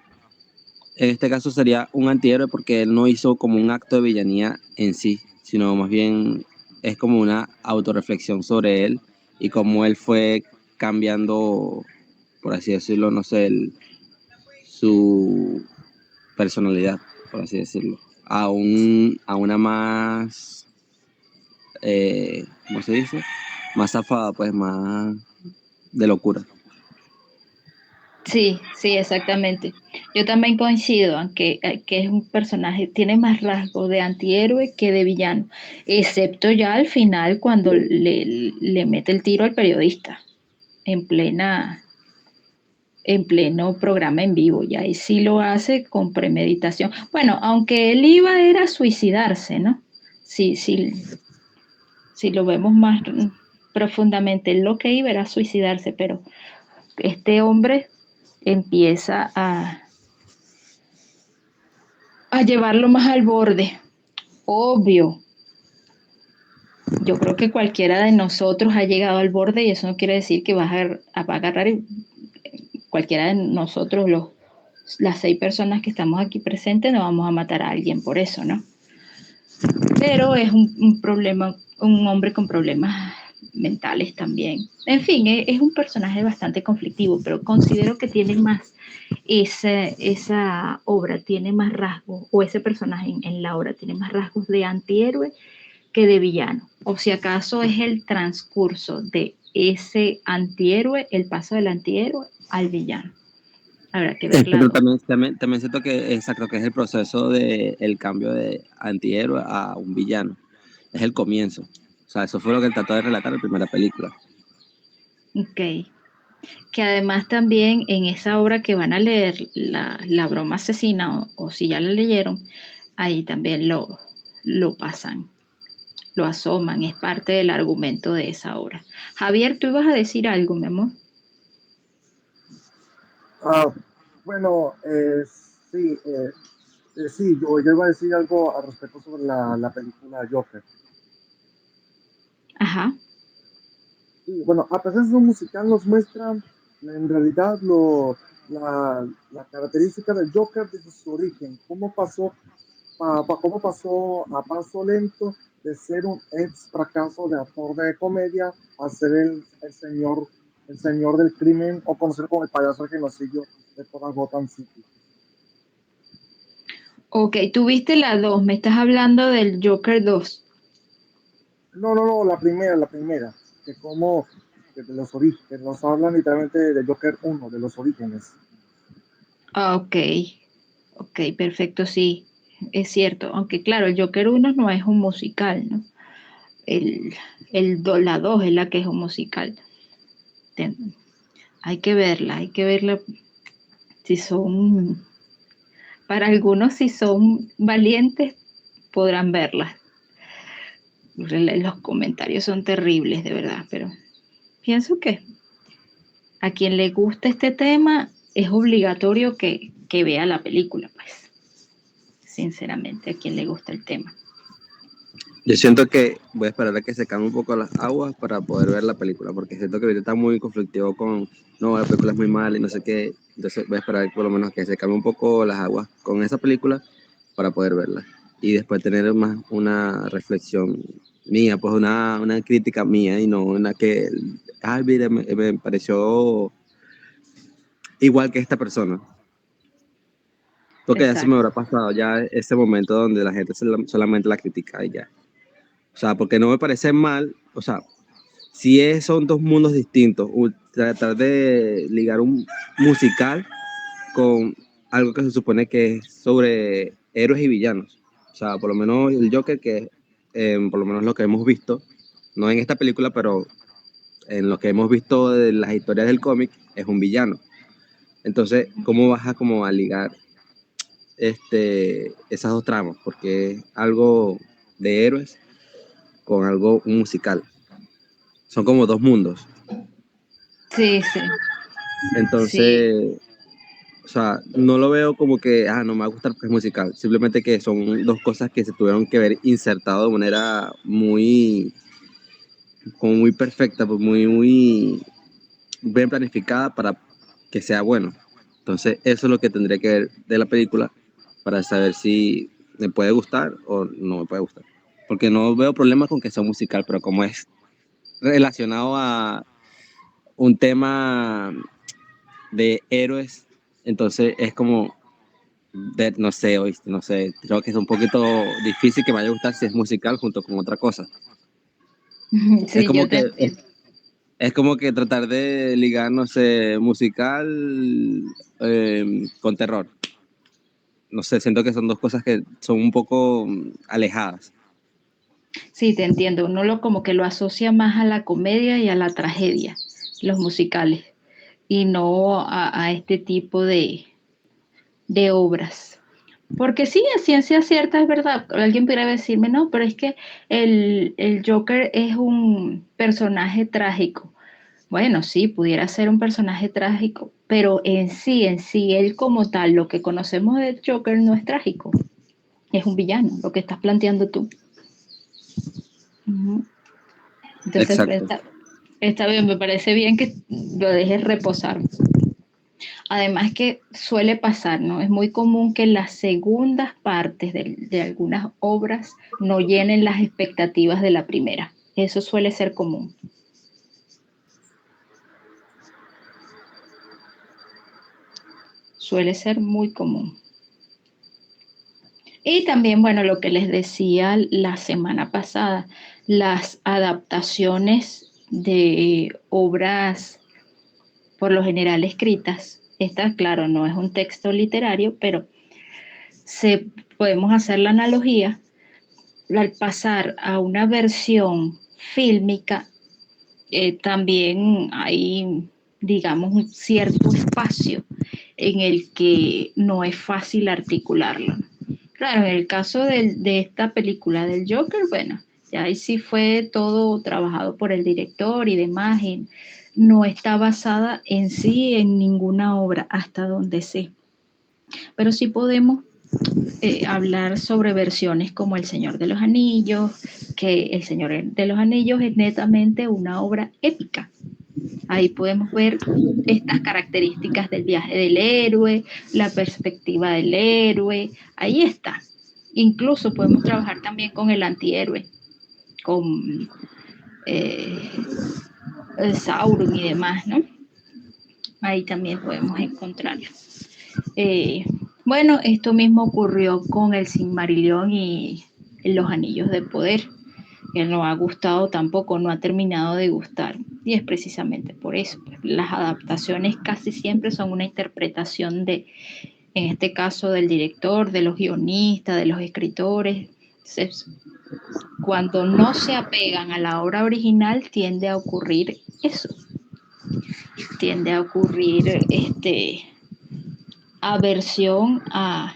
en este caso sería un antihéroe porque él no hizo como un acto de villanía en sí, sino más bien es como una autorreflexión sobre él y cómo él fue cambiando, por así decirlo, no sé, su personalidad, por así decirlo, a una más, ¿cómo se dice? Más zafada, pues más de locura. Sí, sí, exactamente. Yo también coincido, aunque que es un personaje, tiene más rasgos de antihéroe que de villano, excepto ya al final cuando le mete el tiro al periodista en en pleno programa en vivo, y ahí sí lo hace con premeditación. Bueno, aunque él iba era a suicidarse, ¿no? Sí, sí, si lo vemos más profundamente, él lo que iba era a suicidarse, pero este hombre empieza a llevarlo más al borde. Obvio, yo creo que cualquiera de nosotros ha llegado al borde y eso no quiere decir que va a agarrar cualquiera de nosotros, las 6 personas que estamos aquí presentes, no vamos a matar a alguien por eso, ¿no? Pero es un problema, un hombre con problemas mentales también. En fin, es un personaje bastante conflictivo, pero considero que tiene más, esa obra tiene más rasgos, o ese personaje en la obra tiene más rasgos de antihéroe que de villano. O si acaso es el transcurso de ese antihéroe, el paso del antihéroe al villano. Habrá que ver las Pero dos. también siento que exacto que es el proceso de el cambio de antihéroe a un villano. Es el comienzo. O sea, eso fue lo que él trató de relatar en la primera película. Ok. Que además también en esa obra que van a leer, la broma asesina, o si ya la leyeron, ahí también lo pasan, lo asoman, es parte del argumento de esa obra. Javier, tú ibas a decir algo, mi amor. Ah, bueno, sí, sí, yo iba a decir algo al respecto sobre la película Joker. Ajá. Sí, bueno, a pesar de ser un musical, nos muestra en realidad la característica del Joker desde su origen, cómo pasó a paso lento de ser un ex fracaso de actor de comedia a ser el señor del crimen o conocer como el payaso genocidio de toda Gotham City. Ok, tú viste la 2, me estás hablando del Joker 2. No, la primera, que como que de los orígenes, que nos hablan literalmente de Joker uno de los orígenes. Ah, ok, ok, perfecto, sí, es cierto. Aunque claro, el Joker 1 no es un musical, ¿no? El, la 2 es la que es un musical. Ten- hay que verla si son, para algunos si son valientes podrán verla. Los comentarios son terribles, de verdad, pero pienso que a quien le gusta este tema es obligatorio que vea la película, pues, sinceramente, a quien le gusta el tema. Yo siento que voy a esperar a que se calme un poco las aguas para poder ver la película, porque siento que ahorita está muy conflictivo con, no, la película es muy mala y no sé qué. Entonces voy a esperar por lo menos que se calme un poco las aguas con esa película para poder verla. Y después tener más una reflexión mía, pues una crítica mía y no una que, ay, mire, me pareció igual que esta persona. Porque ya se me Exacto. habrá pasado ya ese momento donde la gente solamente la critica y ya. O sea, porque no me parece mal, o sea, si son dos mundos distintos, tratar de ligar un musical con algo que se supone que es sobre héroes y villanos. O sea, por lo menos el Joker, que por lo menos lo que hemos visto, no en esta película, pero en lo que hemos visto de las historias del cómic, es un villano. Entonces, ¿cómo vas a como a ligar esas dos tramas? Porque es algo de héroes con algo musical. Son como dos mundos. Sí, sí, sí. Entonces, o sea, no lo veo como que, no me va a gustar porque es musical. Simplemente que son dos cosas que se tuvieron que ver insertado de manera muy, como muy perfecta, pues muy bien planificada para que sea bueno. Entonces, eso es lo que tendría que ver de la película para saber si me puede gustar o no me puede gustar. porque no veo problemas con que sea musical, pero como es relacionado a un tema de héroes, entonces es como, no sé, oíste, no sé, creo que es un poquito difícil que me vaya a gustar si es musical junto con otra cosa. Es Sí, como yo te que entiendo. es como que tratar de ligar, no sé, musical con terror. No sé, siento que son dos cosas que son un poco alejadas. Sí, te entiendo. Uno lo como que lo asocia más a la comedia y a la tragedia, los musicales, y no a este tipo de obras. Porque sí, a ciencia cierta es verdad. Alguien podría decirme, no, pero es que el Joker es un personaje trágico. Bueno, sí, pudiera ser un personaje trágico, pero en sí, él como tal, lo que conocemos del Joker no es trágico, es un villano, lo que estás planteando tú. Ujú. Entonces, Exacto. está bien, me parece bien que lo dejes reposar. Además que suele pasar, ¿no? Es muy común que las segundas partes de algunas obras no llenen las expectativas de la primera. Eso suele ser común. Suele ser muy común. Y también, bueno, lo que les decía la semana pasada, las adaptaciones de obras por lo general escritas. Esta, claro, no es un texto literario, pero podemos hacer la analogía al pasar a una versión fílmica, también hay, digamos, un cierto espacio en el que no es fácil articularlo. Claro, en el caso de esta película del Joker, bueno, ya ahí sí fue todo trabajado por el director y demás, y no está basada en sí en ninguna obra, hasta donde sé. Pero sí podemos hablar sobre versiones como El Señor de los Anillos, que El Señor de los Anillos es netamente una obra épica. Ahí podemos ver estas características del viaje del héroe, la perspectiva del héroe, ahí está. Incluso podemos trabajar también con el antihéroe, con eh, el Sauron y demás, ¿no? Ahí también podemos encontrarlo. Eh, bueno, esto mismo ocurrió con el Silmarillion y los Anillos de Poder, que no ha gustado tampoco, no ha terminado de gustar. Y es precisamente por eso. Pues, las adaptaciones casi siempre son una interpretación en este caso, del director, de los guionistas, de los escritores. Entonces, cuando no se apegan a la obra original, tiende a ocurrir eso. Tiende a ocurrir aversión a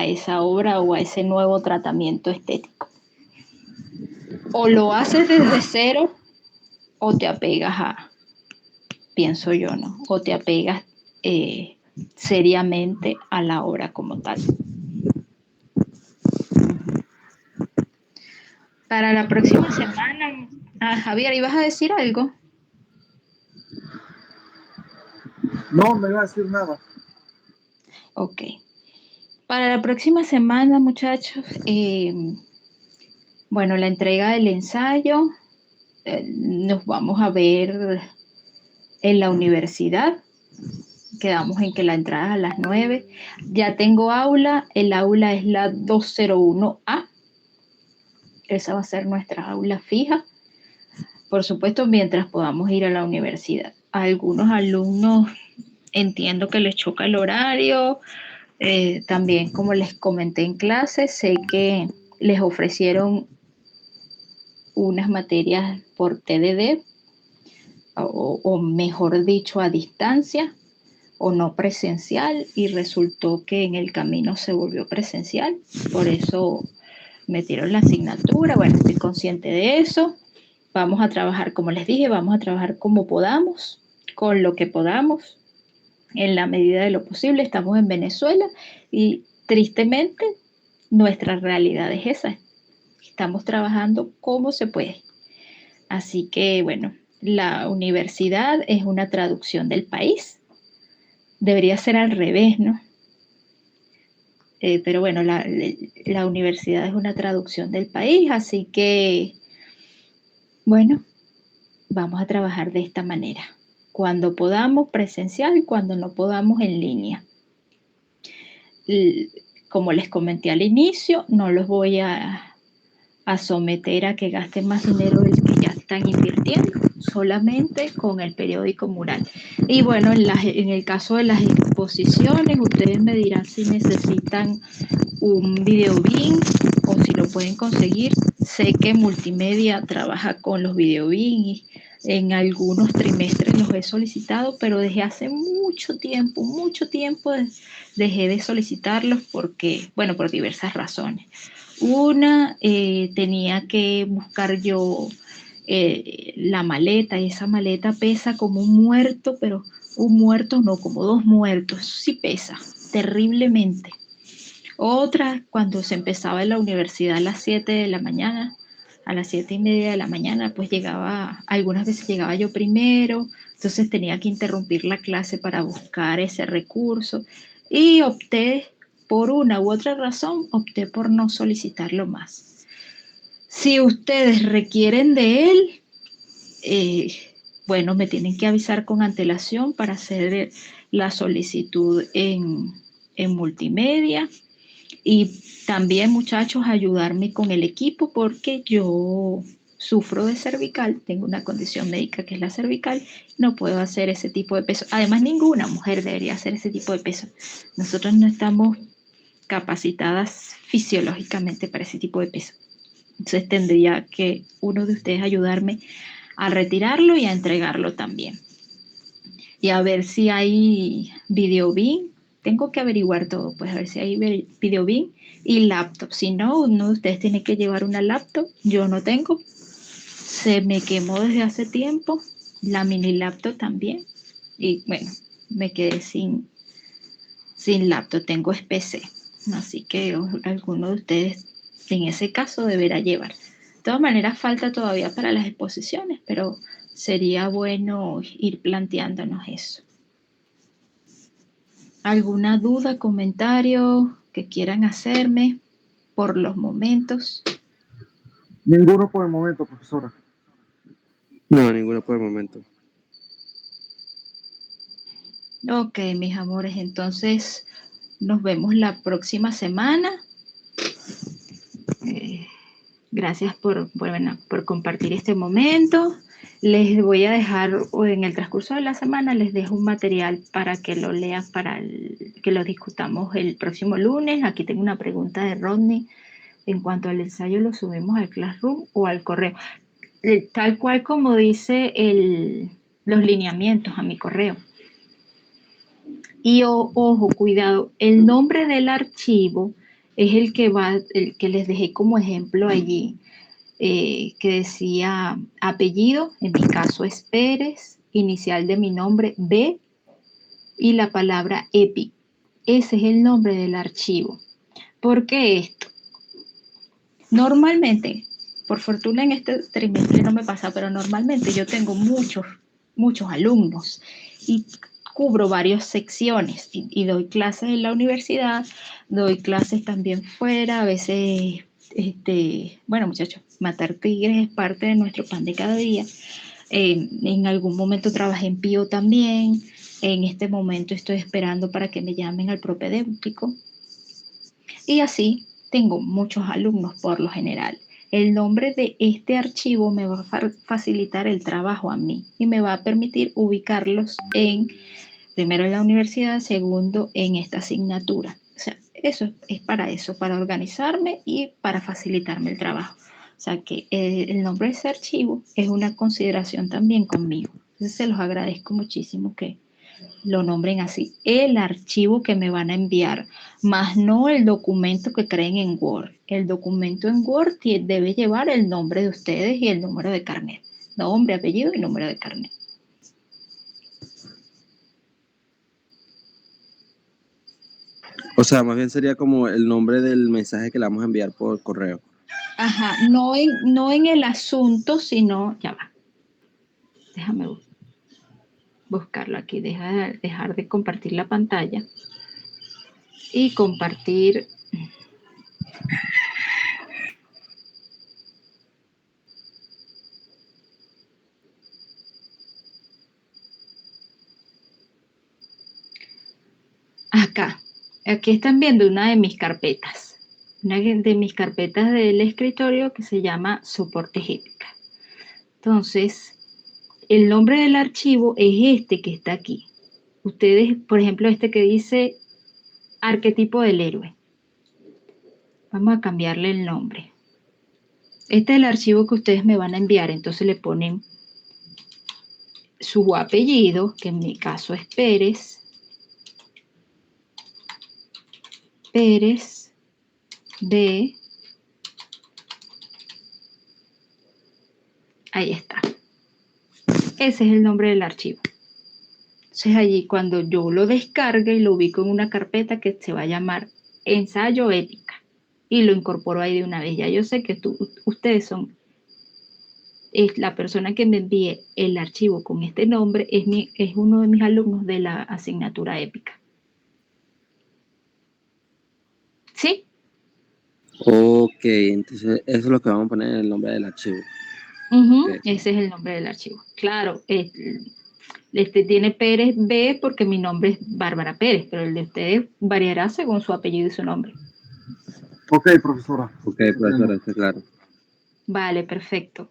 esa obra o a ese nuevo tratamiento estético. O lo haces desde cero o te apegas pienso yo, ¿no? O te apegas seriamente a la obra como tal. Para la próxima semana, Javier, ¿ibas a decir algo? No me va a decir nada. Ok. Para la próxima semana, muchachos, bueno, la entrega del ensayo, nos vamos a ver en la universidad. Quedamos en que la entrada es a las 9. Ya tengo aula, el aula es la 201A. Esa va a ser nuestra aula fija. Por supuesto, mientras podamos ir a la universidad. A algunos alumnos entiendo que les choca el horario. También, como les comenté en clase, sé que les ofrecieron unas materias por TDD, o mejor dicho, a distancia o no presencial, y resultó que en el camino se volvió presencial. Por eso metieron la asignatura. Bueno, estoy consciente de eso. Vamos a trabajar, como les dije, vamos a trabajar como podamos, con lo que podamos, en la medida de lo posible. Estamos en Venezuela y tristemente nuestra realidad es esa. Estamos trabajando como se puede. Así que, bueno, la universidad es una traducción del país. Debería ser al revés, ¿no? Pero bueno, la universidad es una traducción del país, así que, bueno, vamos a trabajar de esta manera. Cuando podamos presencial y cuando no podamos en línea. Como les comenté al inicio, no los voy a someter a que gasten más dinero del que ya están invirtiendo, solamente con el periódico mural. Y bueno, en el caso de las exposiciones, ustedes me dirán si necesitan un video BIM o si lo pueden conseguir. Sé que Multimedia trabaja con los video BIM y en algunos trimestres los he solicitado, pero desde hace mucho tiempo dejé de solicitarlos porque, bueno, por diversas razones. Una, tenía que buscar yo la maleta, y esa maleta pesa como un muerto, pero un muerto no, como dos muertos, sí pesa terriblemente. Otra, cuando se empezaba en la universidad a las 7 de la mañana, a las 7:30 de la mañana, pues algunas veces llegaba yo primero, entonces tenía que interrumpir la clase para buscar ese recurso y por una u otra razón, opté por no solicitarlo más. Si ustedes requieren de él, eh, bueno, me tienen que avisar con antelación para hacer la solicitud en Multimedia. Y también, muchachos, ayudarme con el equipo porque yo sufro de cervical, tengo una condición médica que es la cervical, no puedo hacer ese tipo de peso. Además, ninguna mujer debería hacer ese tipo de peso. Nosotros no estamos capacitadas fisiológicamente para ese tipo de peso. Entonces tendría que uno de ustedes ayudarme a retirarlo y a entregarlo también. Y a ver si hay video BIM. Tengo que averiguar todo, pues a ver si hay video BIM y laptop. Si no, uno de ustedes tiene que llevar una laptop. Yo no tengo. Se me quemó desde hace tiempo. La mini laptop también. Y bueno, me quedé sin laptop. Tengo es PC. Así que alguno de ustedes en ese caso deberá llevar. De todas maneras, falta todavía para las exposiciones, pero sería bueno ir planteándonos eso. ¿Alguna duda, comentario que quieran hacerme por los momentos? Ninguno por el momento, profesora. No, ninguno por el momento. Ok, mis amores, entonces nos vemos la próxima semana. Gracias por compartir este momento. Les voy a dejar, o en el transcurso de la semana, les dejo un material para que lo lean, que lo discutamos el próximo lunes. Aquí tengo una pregunta de Rodney. En cuanto al ensayo, ¿lo subimos al Classroom o al correo? Tal cual como dice los lineamientos a mi correo. Y ojo, cuidado, el nombre del archivo es el que les dejé como ejemplo allí, que decía apellido, en mi caso es Pérez, inicial de mi nombre B y la palabra EPI. Ese es el nombre del archivo. ¿Por qué esto? Normalmente, por fortuna en este trimestre no me pasa, pero normalmente yo tengo muchos alumnos y cubro varias secciones y doy clases en la universidad, doy clases también fuera, a veces, bueno, muchachos, matar tigres es parte de nuestro pan de cada día. En algún momento trabajé en PIO también, en este momento estoy esperando para que me llamen al propedéutico y así tengo muchos alumnos por lo general. El nombre de este archivo me va a facilitar el trabajo a mí y me va a permitir ubicarlos primero en la universidad, segundo en esta asignatura. O sea, eso es para eso, para organizarme y para facilitarme el trabajo. O sea que el nombre de ese archivo es una consideración también conmigo. Entonces se los agradezco muchísimo que lo nombren así, el archivo que me van a enviar, más no el documento que creen en Word. El documento en Word debe llevar el nombre de ustedes y el número de carnet. Nombre, apellido y número de carnet. O sea, más bien sería como el nombre del mensaje que le vamos a enviar por correo. Ajá, no en el asunto, sino, ya va, déjame buscarlo aquí, dejar de compartir la pantalla. y compartir. Acá. Aquí están viendo una de mis carpetas. Una de mis carpetas del escritorio que se llama soportes épica. Entonces, el nombre del archivo es este que está aquí. Ustedes, por ejemplo, este que dice arquetipo del héroe. Vamos a cambiarle el nombre. Este es el archivo que ustedes me van a enviar. Entonces le ponen su apellido, que en mi caso es Pérez. Pérez B. Ahí está. Ese es el nombre del archivo. Entonces allí cuando yo lo descargue y lo ubico en una carpeta que se va a llamar ensayo ética y lo incorporo ahí de una vez. Ya yo sé que ustedes son, es la persona que me envíe el archivo con este nombre es uno de mis alumnos de la asignatura épica. ¿Sí? Ok, entonces eso es lo que vamos a poner en el nombre del archivo. Okay. Ese es el nombre del archivo. Claro, este tiene Pérez B porque mi nombre es Bárbara Pérez, pero el de ustedes variará según su apellido y su nombre. Ok, profesora. Ok, profesora, está claro. Vale, perfecto.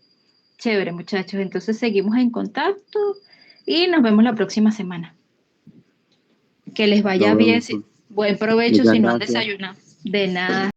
Chévere, muchachos. Entonces seguimos en contacto y nos vemos la próxima semana. Que les vaya bien. Buen provecho si no han desayunado. De nada.